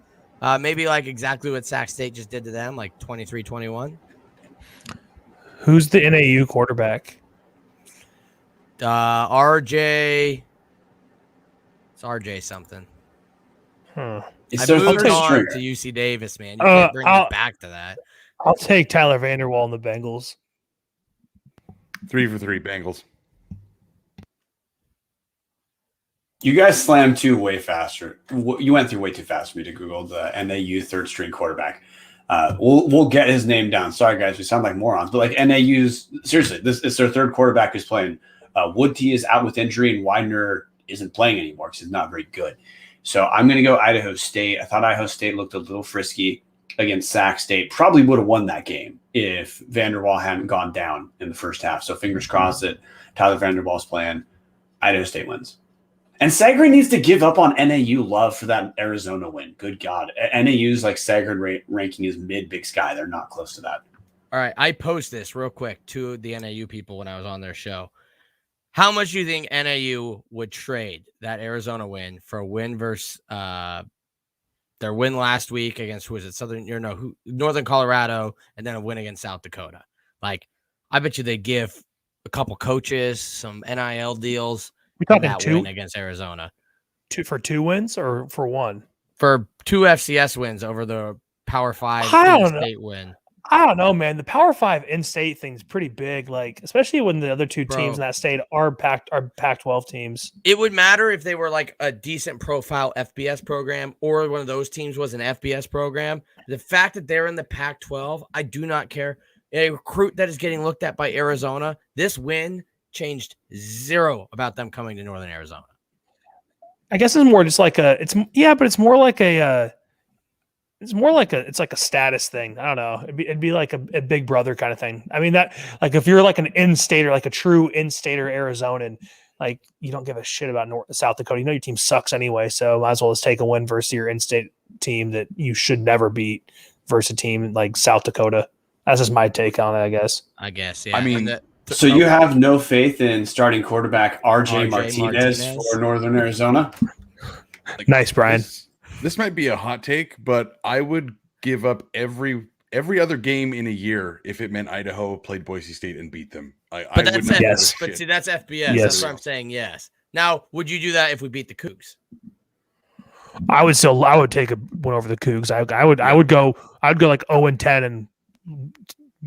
Maybe like exactly what Sac State just did to them, like 23-21. Who's the NAU quarterback? RJ. It's RJ something. Huh. I moved on to UC Davis, man. You can't bring me back to that. I'll take Tyler Vanderwall and the Bengals. 3 for 3 Bengals. You guys slammed 2 way faster. You went through way too fast for me to Google the NAU third string quarterback. We'll get his name down. Sorry, guys, we sound like morons. But like NAU's seriously, this is their third quarterback who's playing. Woodty is out with injury, and Widener isn't playing anymore because he's not very good. So I'm going to go Idaho State. I thought Idaho State looked a little frisky against Sac State. Probably would have won that game if Vanderwall hadn't gone down in the first half. So fingers crossed that Tyler Vanderwall's playing. Idaho State wins. And Sagard needs to give up on NAU love for that Arizona win. Good God. NAU's like Sagard ranking is mid Big Sky. They're not close to that. All right. I post this real quick to the NAU people when I was on their show. How much do you think NAU would trade that Arizona win for a win versus their win last week against who is it? Northern Colorado, and then a win against South Dakota. Like, I bet you they'd give a couple coaches some NIL deals. We talking that 2 win against Arizona. 2 for 2 wins or for 1? for 2 FCS wins over the Power 5 I don't know. in-state win. I don't know, man. The Power 5 in-state thing's pretty big, like especially when the other two teams in that state are Pac-12 teams. It would matter if they were like a decent profile FBS program or one of those teams was an FBS program. The fact that they're in the Pac-12, I do not care. A recruit that is getting looked at by Arizona, this win changed zero about them coming to Northern Arizona. I guess it's more just like it's more like a status thing. I don't know. It'd be like a big brother kind of thing. I mean, that like if you're like an in-stater, like a true in-stater Arizonan, like you don't give a shit about South Dakota. You know your team sucks anyway, so might as well just take a win versus your in-state team that you should never beat versus a team like South Dakota. That's just my take on it, I guess. Yeah. I mean, so you have no faith in starting quarterback RJ Martinez for Northern Arizona? Like, nice, Brian. This might be a hot take, but I would give up every other game in a year if it meant Idaho played Boise State and beat them. But that's yes. But see, that's FBS. Yes. That's what I'm saying. Yes. Now, would you do that if we beat the Cougs? I would take a win over the Cougs. I would go like 0-10 and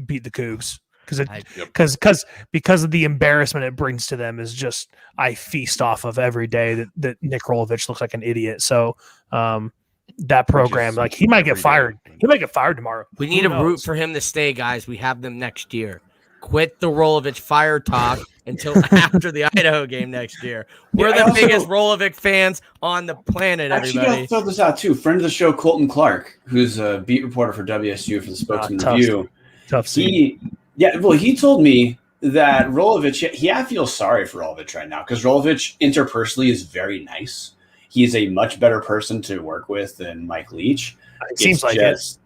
beat the Cougs because of the embarrassment it brings to them is just I feast off of every day that Nick Rolovich looks like an idiot. So that program, like he might get fired. He might get fired tomorrow. We need to root for him to stay, guys. We have them next year. Quit the Rolovich fire talk until after the Idaho game next year. We're the biggest Rolovich fans on the planet, everybody. Actually, I'll throw this out too. Friend of the show, Colton Clark, who's a beat reporter for WSU for the Spokesman Review. Tough scene. He told me that Rolovich, I feel sorry for Rolovich right now because Rolovich interpersonally is very nice. He's a much better person to work with than Mike Leach. It seems like it.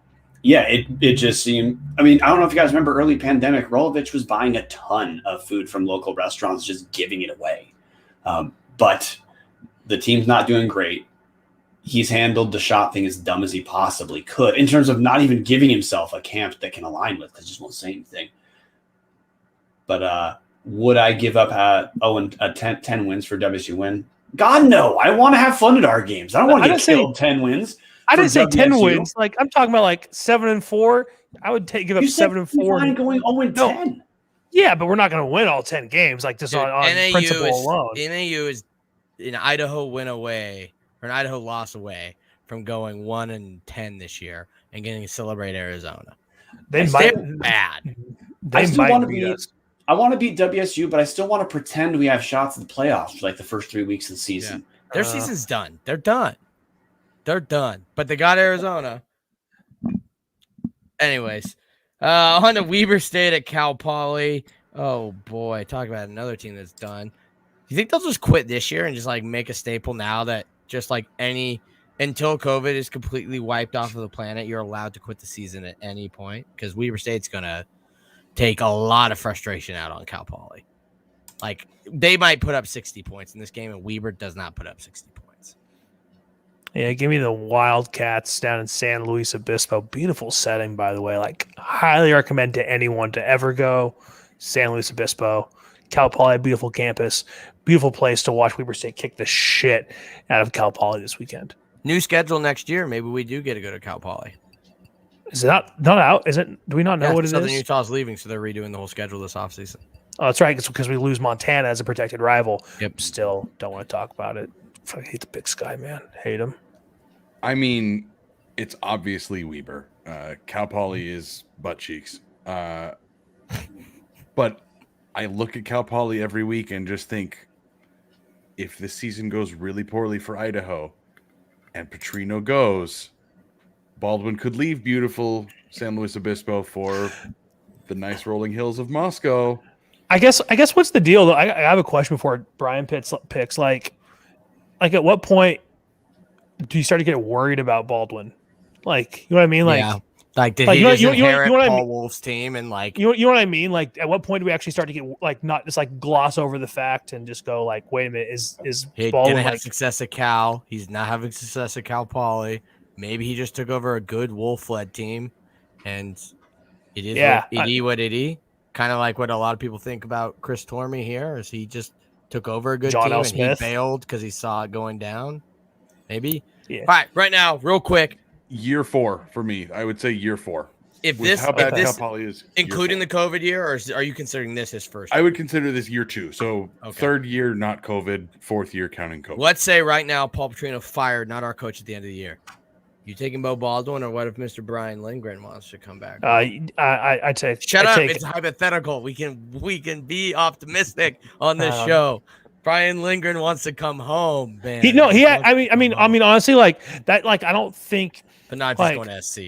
Yeah, it just seemed. I mean, I don't know if you guys remember early pandemic, Rolovich was buying a ton of food from local restaurants, just giving it away. But the team's not doing great. He's handled the shot thing as dumb as he possibly could in terms of not even giving himself a camp that can align with because he just won't say anything. But would I give up 10 wins for WSU win? God, no. I want to have fun at our games. I don't want to get killed 10 wins. I didn't say 10 wins. Like I'm talking about like 7-4. I would give up 7-4 and going 0-10. No. Yeah, but we're not going to win all 10 games like just on principle alone. NAU is an Idaho win away or an Idaho loss away from going 1-10 this year and getting to celebrate Arizona. They're bad. They might beat us. I want to beat WSU, but I still want to pretend we have shots at the playoffs for like the first 3 weeks of the season. Yeah. Their season's done. They're done. But they got Arizona. Anyways, on to Weber State at Cal Poly. Oh boy, talk about another team that's done. Do you think they'll just quit this year and just like make a staple now that just like until COVID is completely wiped off of the planet, you're allowed to quit the season at any point? Because Weber State's gonna take a lot of frustration out on Cal Poly. Like they might put up 60 points in this game, and Weber does not put up 60 points. Yeah, give me the Wildcats down in San Luis Obispo. Beautiful setting, by the way. Like, highly recommend to anyone to ever go. San Luis Obispo. Cal Poly, beautiful campus. Beautiful place to watch Weber State kick the shit out of Cal Poly this weekend. New schedule next year. Maybe we do get to go to Cal Poly. Is it not out? Is it? Do we not know what it Southern is? Utah's leaving, so they're redoing the whole schedule this offseason. Oh, that's right. It's because we lose Montana as a protected rival. Yep. Still don't want to talk about it. I hate the Big Sky, man. Hate him. I mean, it's obviously Weber. Cal Poly is butt cheeks. But I look at Cal Poly every week and just think, if this season goes really poorly for Idaho and Petrino goes, Baldwin could leave beautiful San Luis Obispo for the nice rolling hills of Moscow. I guess what's the deal, though? I have a question before Brian picks. Like at what point do you start to get worried about Baldwin? Like, you know what I mean? Like, yeah. Like, did he just inherit Paul Wolf's team? And like, you know what I mean? Like, at what point do we actually start to get like not just like gloss over the fact and just go like, wait a minute, is he Baldwin didn't have success at Cal? He's not having success at Cal Poly. Maybe he just took over a good Wolf-led team, and it is what it is. Kind of like what a lot of people think about Chris Tormey here, is he just took over a good team and he bailed because he saw it going down. Maybe. Yeah. All right, right now, real quick. Year 4 for me. I would say year 4. If With this, how bad if this, Cal Poly is, including year the COVID year, or are you considering this his first? I would consider this year 2. So Okay. 3rd year, not COVID. 4th year, counting COVID. Let's say right now, Paul Petrino fired, not our coach at the end of the year. You taking Bo Baldwin, or what if Mr. Brian Lindgren wants to come back? I'd say Shut up! take, It's hypothetical. We can be optimistic on this Um, show. Brian Lindgren wants to come home, man. I mean, honestly, like that, like I don't think. But not just like, going to SC.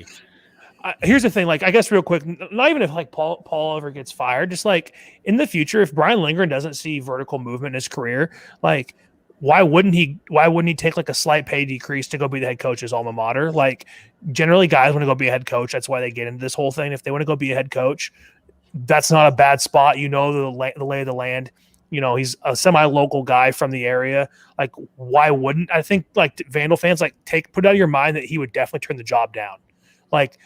Here's the thing, like I guess real quick, not even if like Paul ever gets fired, just like in the future, if Brian Lindgren doesn't see vertical movement in his career, like why wouldn't he take like a slight pay decrease to go be the head coach at his alma mater? Like generally guys want to go be a head coach. That's why they get into this whole thing. If they want to go be a head coach, that's not a bad spot. You know, the lay of the land. You know, he's a semi-local guy from the area. Like, why wouldn't I think like Vandal fans like put out of your mind that he would definitely turn the job down. Like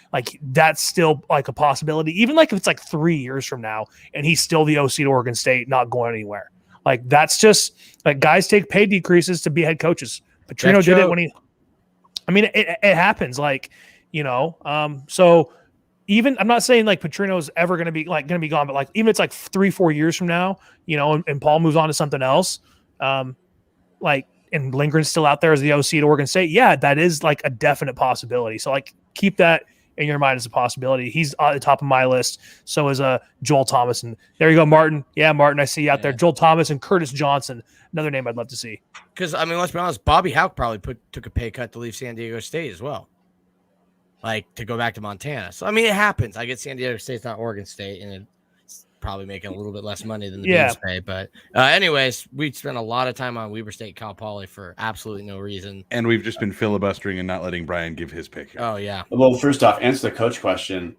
that's still like a possibility. Even like if it's like 3 years from now and he's still the OC to Oregon State, not going anywhere. Like that's just like guys take pay decreases to be head coaches. Petrino did it when it happens. Like, you know, so even I'm not saying like Petrino's ever going to be gone, but like even it's like 3-4 years from now, you know, and Paul moves on to something else, like and Lindgren's still out there as the OC at Oregon State. Yeah, that is like a definite possibility. So like keep that in your mind as a possibility. He's at the top of my list. So is Joel Thomas. And there you go, Martin. Yeah, Martin, I see you out there. Joel Thomas and Curtis Johnson, another name I'd love to see. Because I mean, let's be honest, Bobby Houck probably took a pay cut to leave San Diego State as well. Like to go back to Montana. So I mean, it happens. I get San Diego State's not Oregon State, and it's probably making a little bit less money than the Beans pay. But anyways, we spent a lot of time on Weber State, Cal Poly for absolutely no reason. And we've just been filibustering and not letting Brian give his pick. Oh yeah. Well, first off, answer the coach question.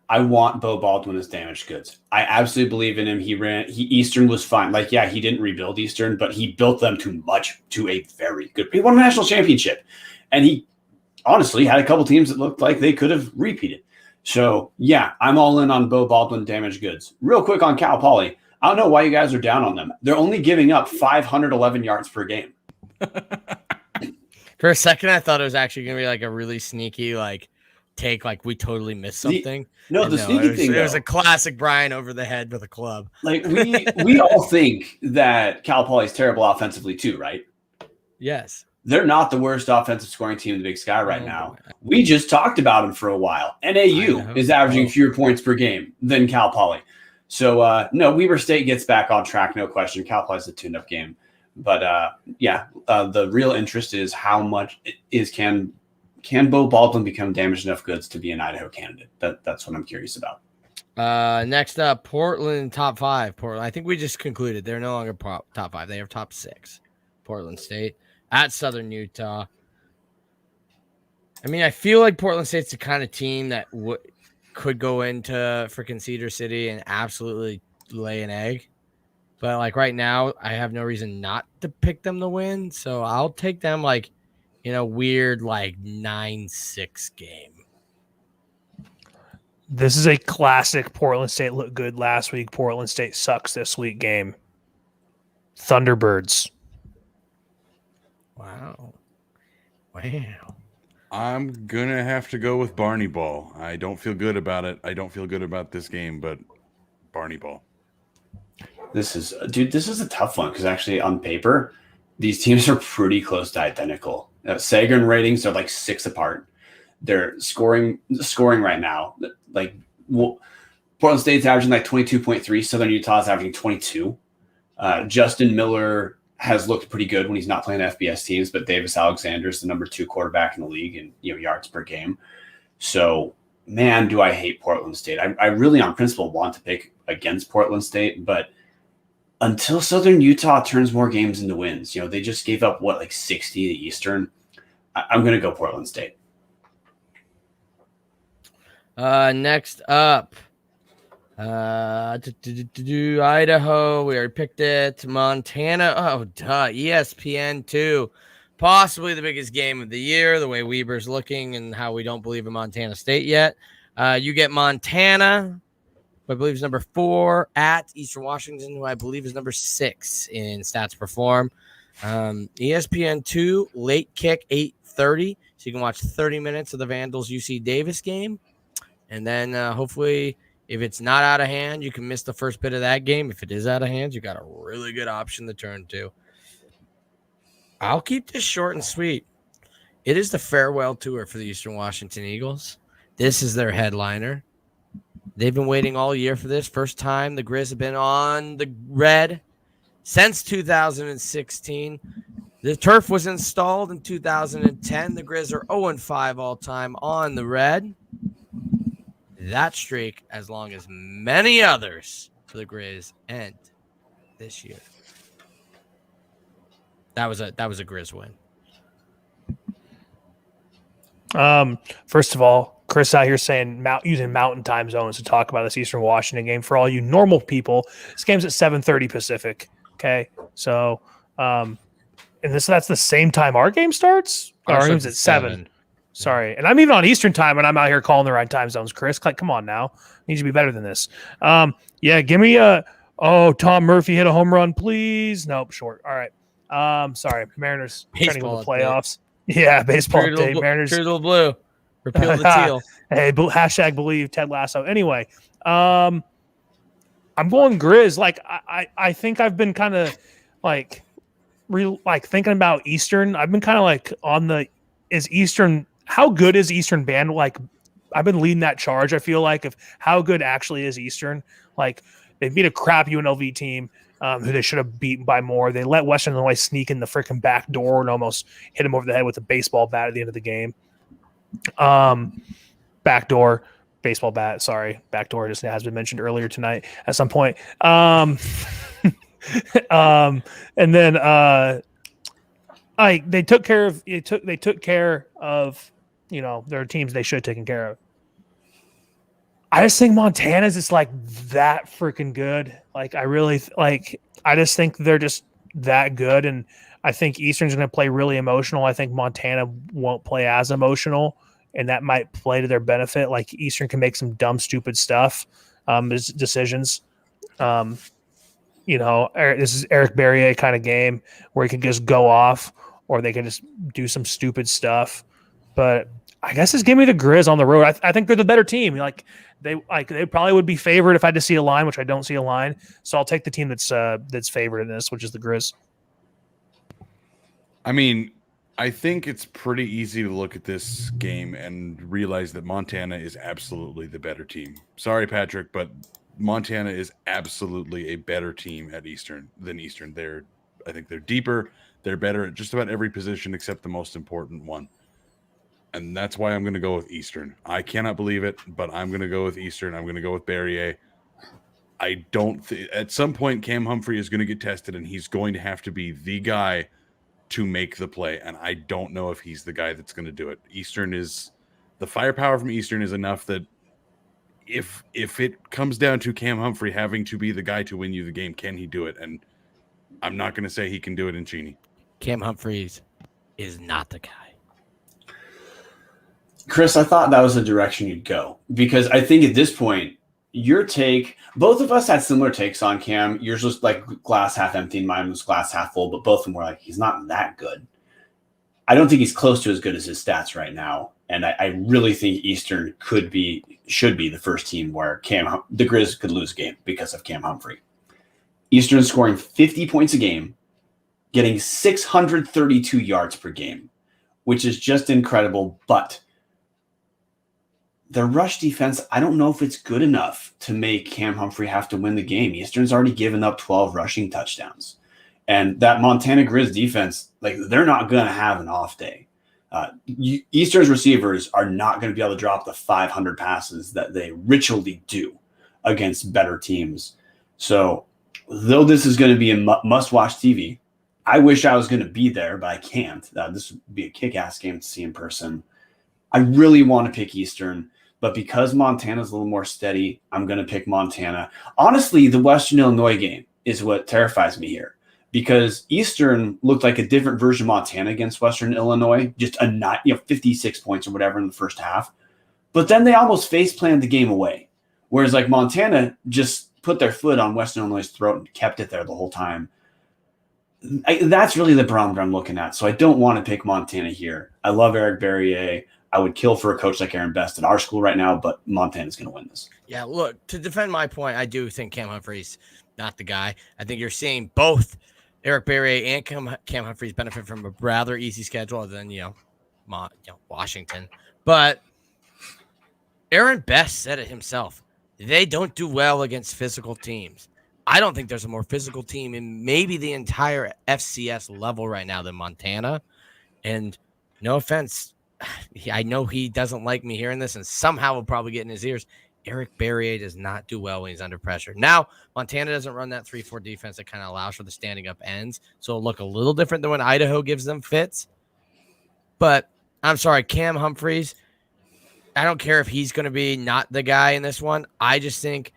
I want Bo Baldwin as damaged goods. I absolutely believe in him. Eastern was fine. Like, yeah, he didn't rebuild Eastern, but he built them to a very good. He won a national championship, and he honestly had a couple teams that looked like they could have repeated. So, yeah, I'm all in on Bo Baldwin damaged goods. Real quick on Cal Poly. I don't know why you guys are down on them. They're only giving up 511 yards per game. For a second, I thought it was actually going to be like a really sneaky take, like we totally missed something. The sneaky thing, it was a classic Brian over the head with a club. Like we all think that Cal Poly is terrible offensively too, right? Yes. They're not the worst offensive scoring team in the Big Sky right now. We just talked about them for a while. NAU is averaging fewer points per game than Cal Poly. So, no, Weber State gets back on track, no question. Cal Poly's a tuned-up game. But, the real interest is how much can Bo Baldwin become damaged enough goods to be an Idaho candidate? That's what I'm curious about. Next up, Portland, top 5. Portland. I think we just concluded they're no longer top 5. They are top 6. Portland State at Southern Utah. I mean, I feel like Portland State's the kind of team that could go into freaking Cedar City and absolutely lay an egg. But like right now, I have no reason not to pick them to win. So I'll take them like in a weird like 9-6 game. This is a classic Portland State looked good last week. Portland State sucks this week game. Thunderbirds. Wow. I'm going to have to go with Barney Ball. I don't feel good about it. I don't feel good about this game, but Barney Ball. This is a tough one because actually on paper, these teams are pretty close to identical. Sagarin ratings are like 6 apart. They're scoring right now. Like Portland State's averaging like 22.3. Southern Utah's averaging 22. Justin Miller has looked pretty good when he's not playing FBS teams, but Davis Alexander is the number 2 quarterback in the league in yards per game. So, man, do I hate Portland State. I really, on principle, want to pick against Portland State, but until Southern Utah turns more games into wins, they just gave up, 60 to Eastern. I'm going to go Portland State. Next up, Idaho. We already picked it. Montana. Oh, duh. ESPN 2. Possibly the biggest game of the year, the way Weber's looking and how we don't believe in Montana State yet. You get Montana, who I believe is number 4, at Eastern Washington, who I believe is number 6 in stats perform. ESPN 2, late kick, 8:30 7:30, so you can watch 30 minutes of the Vandals UC Davis game. And then hopefully, if it's not out of hand, you can miss the first bit of that game. If it is out of hand, you got a really good option to turn to. I'll keep this short and sweet. It is the farewell tour for the Eastern Washington Eagles. This is their headliner. They've been waiting all year for this. First time the Grizz have been on the red since 2016. The turf was installed in 2010. The Grizz are 0-5 all time on the red. That streak, as long as many others for the Grizz, end this year. That was a Grizz win. First of all, Chris out here saying using mountain time zones to talk about this Eastern Washington game. For all you normal people, this game's at 7:30 Pacific. Okay, so and that's the same time our game starts. Our game's at 7. Sorry, and I'm even on Eastern time, and I'm out here calling the right time zones. Chris, like, come on now, needs to be better than this. Yeah, give me a. Oh, Tom Murphy hit a home run, please. Nope, short. All right. Sorry, Mariners trying to go to the playoffs. Yeah, baseball update. Mariners. True little blue. Repeal the teal. Hey, hashtag believe Ted Lasso. Anyway, I'm going Grizz. Like, I think I've been kind of like thinking about Eastern. I've been kind of like on the Eastern. How good is Eastern band? Like, I've been leading that charge. I feel like of how good actually is Eastern. Like, they beat a crap UNLV team. Who they should have beaten by more. They let Western Illinois sneak in the freaking back door and almost hit him over the head with a baseball bat at the end of the game. Backdoor, baseball bat. Sorry, backdoor just has been mentioned earlier tonight at some point. And then they took care of their teams they should have taken care of. I just think Montana's just like that freaking good. Like, I really I just think they're just that good. And I think Eastern's going to play really emotional. I think Montana won't play as emotional, and that might play to their benefit. Like, Eastern can make some dumb, stupid stuff, decisions. This is Eric Berrier kind of game where he can just go off, or they can just do some stupid stuff. But I guess just give me the Grizz on the road. I think they're the better team. They probably would be favored if I had to see a line, which I don't see a line. So I'll take the team that's favored in this, which is the Grizz. I mean, I think it's pretty easy to look at this game and realize that Montana is absolutely the better team. Sorry, Patrick, but Montana is absolutely a better team at Eastern than Eastern. I think they're deeper. They're better at just about every position except the most important one. And that's why I'm going to go with Eastern. I cannot believe it, but I'm going to go with Eastern. I'm going to go with Berrier. I don't at some point Cam Humphrey is going to get tested, and he's going to have to be the guy to make the play. And I don't know if he's the guy that's going to do it. The firepower from Eastern is enough that if it comes down to Cam Humphrey having to be the guy to win you the game, can he do it? And I'm not going to say he can do it in Cheney. Cam Humphreys is not the guy. Chris, I thought that was the direction you'd go, because I think at this point, both of us had similar takes on Cam. Yours was like glass half empty, and mine was glass half full, but both of them were like, he's not that good. I don't think he's close to as good as his stats right now. And I really think Eastern should be the first team where the Grizz could lose a game because of Cam Humphrey. Eastern scoring 50 points a game, getting 632 yards per game, which is just incredible, but their rush defense, I don't know if it's good enough to make Cam Humphrey have to win the game. Eastern's already given up 12 rushing touchdowns. And that Montana Grizz defense, they're not going to have an off day. Eastern's receivers are not going to be able to drop the 500 passes that they ritually do against better teams. So, though this is going to be a must-watch TV, I wish I was going to be there, but I can't. This would be a kick-ass game to see in person. I really want to pick Eastern. But because Montana's a little more steady, I'm going to pick Montana. Honestly, the Western Illinois game is what terrifies me here, because Eastern looked like a different version of Montana against Western Illinois, just 56 points or whatever in the first half. But then they almost face-planted the game away, whereas Montana just put their foot on Western Illinois' throat and kept it there the whole time. that's really the barometer I'm looking at. So I don't want to pick Montana here. I love Eric Barrier. I would kill for a coach like Aaron Best at our school right now, but Montana's going to win this. Yeah, look, to defend my point, I do think Cam Humphreys not the guy. I think you're seeing both Eric Barrier and Cam Humphreys benefit from a rather easy schedule other than, Washington. But Aaron Best said it himself. They don't do well against physical teams. I don't think there's a more physical team in maybe the entire FCS level right now than Montana. And no offense, I know he doesn't like me hearing this and somehow will probably get in his ears. Eric Barrier does not do well when he's under pressure. Now, Montana doesn't run that 3-4 defense that kind of allows for the standing up ends. So it'll look a little different than when Idaho gives them fits. But I'm sorry, Cam Humphreys, I don't care if he's going to be not the guy in this one. I just think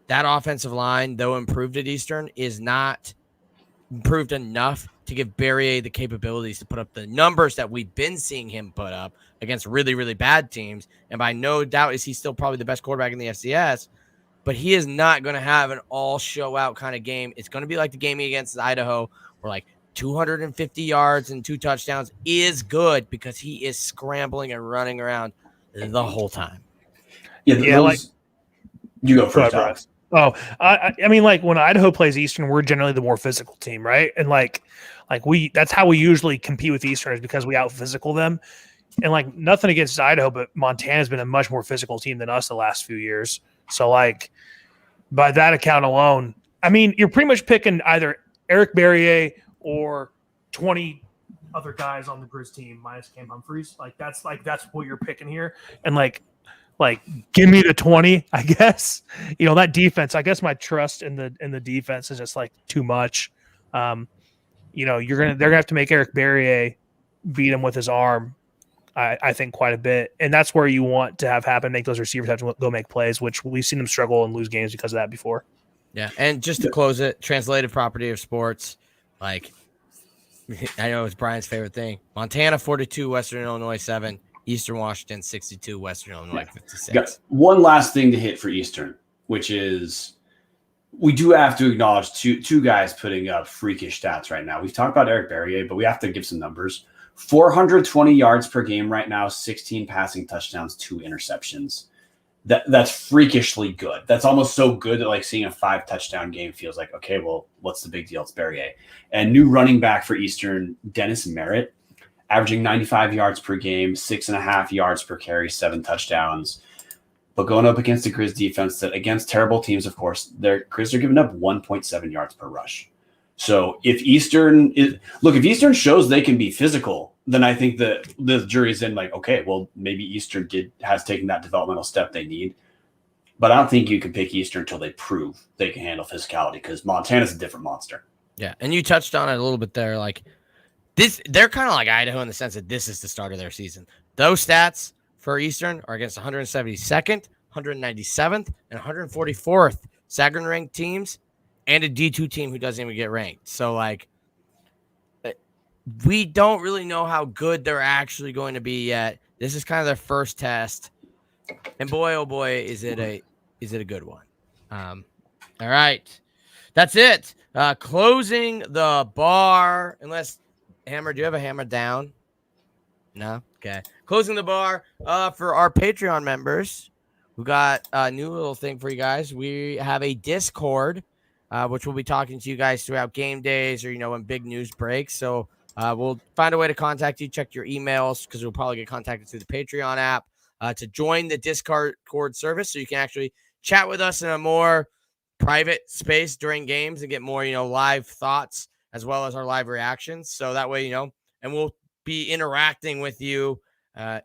that offensive line, though improved at Eastern, is not improved enough to give Barrier the capabilities to put up the numbers that we've been seeing him put up against really, really bad teams. And by no doubt is he still probably the best quarterback in the FCS, but he is not going to have an all show out kind of game. It's going to be like the game against Idaho where like 250 yards and 2 touchdowns is good because he is scrambling and running around the whole time. Yeah, you go first, Bro. Alex. Oh, I mean, like when Idaho plays Eastern, we're generally the more physical team, right? And like that's how we usually compete with Eastern is because we out physical them. And like nothing against Idaho, but Montana's been a much more physical team than us the last few years. So like by that account alone, I mean, you're pretty much picking either Eric Barrier or 20 other guys on the Grizz team minus Cam Humphreys. That's what you're picking here. And like give me the 20, I guess. That defense, I guess my trust in the defense is just like too much. They're gonna have to make Eric Barrier beat him with his arm, I think quite a bit. And that's where you want to have happen, make those receivers have to go make plays, which we've seen them struggle and lose games because of that before. Yeah. And just to close it, translated property of sports, like I know it's Brian's favorite thing. Montana 42, Western Illinois 7. Eastern Washington 62, Western Illinois 56. Got one last thing to hit for Eastern, which is we do have to acknowledge two guys putting up freakish stats right now. We've talked about Eric Barrier, but we have to give some numbers. 420 yards per game right now, 16 passing touchdowns, 2 interceptions. That's freakishly good. That's almost so good that like seeing a 5 touchdown game feels like, okay, well, what's the big deal? It's Barrier. And new running back for Eastern, Dennis Merritt, averaging 95 yards per game, 6.5 yards per carry, 7 touchdowns. But going up against the Grizz defense that against terrible teams, of course, their Grizz are giving up 1.7 yards per rush. So if Eastern shows they can be physical, then I think that the jury's in like, okay, well, maybe Eastern has taken that developmental step they need. But I don't think you can pick Eastern until they prove they can handle physicality because Montana's a different monster. Yeah, and you touched on it a little bit there, like they're kind of like Idaho in the sense that this is the start of their season. Those stats for Eastern are against 172nd, 197th, and 144th Sagarin ranked teams and a D2 team who doesn't even get ranked. So, like, we don't really know how good they're actually going to be yet. This is kind of their first test. And boy, oh boy, is it a good one. All right. That's it. Closing the bar, unless Hammer, do you have a hammer down? No? Okay. Closing the bar for our Patreon members. We got a new little thing for you guys. We have a Discord, which we'll be talking to you guys throughout game days or, when big news breaks. So we'll find a way to contact you. Check your emails because we'll probably get contacted through the Patreon app to join the Discord service so you can actually chat with us in a more private space during games and get more, live thoughts as well as our live reactions. So that way, and we'll be interacting with you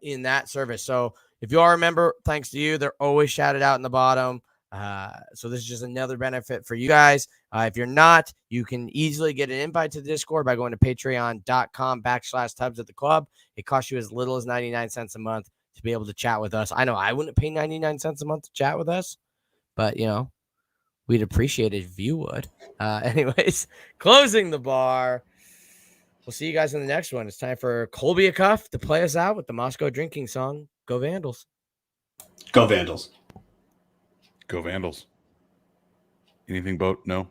in that service. So if you are a member, thanks to you, they're always shouted out in the bottom. So this is just another benefit for you guys. If you're not, you can easily get an invite to the Discord by going to patreon.com/Tubs at the club. It costs you as little as 99 cents a month to be able to chat with us. I know I wouldn't pay 99 cents a month to chat with us, but we'd appreciate it if you would. Anyways, closing the bar. We'll see you guys in the next one. It's time for Colby Acuff to play us out with the Moscow drinking song. Go Vandals. Go Vandals. Go Vandals. Anything, Boat? No?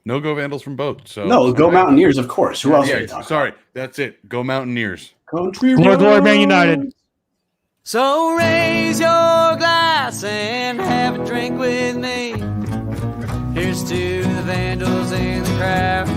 No go Vandals from both. So No, go Mountaineers, of course. Who else are Yeah, you talking sorry, that's it. Go Mountaineers. Country Glory, Man United. So raise your glass and have a drink with me. Here's to the Vandals and the crowd.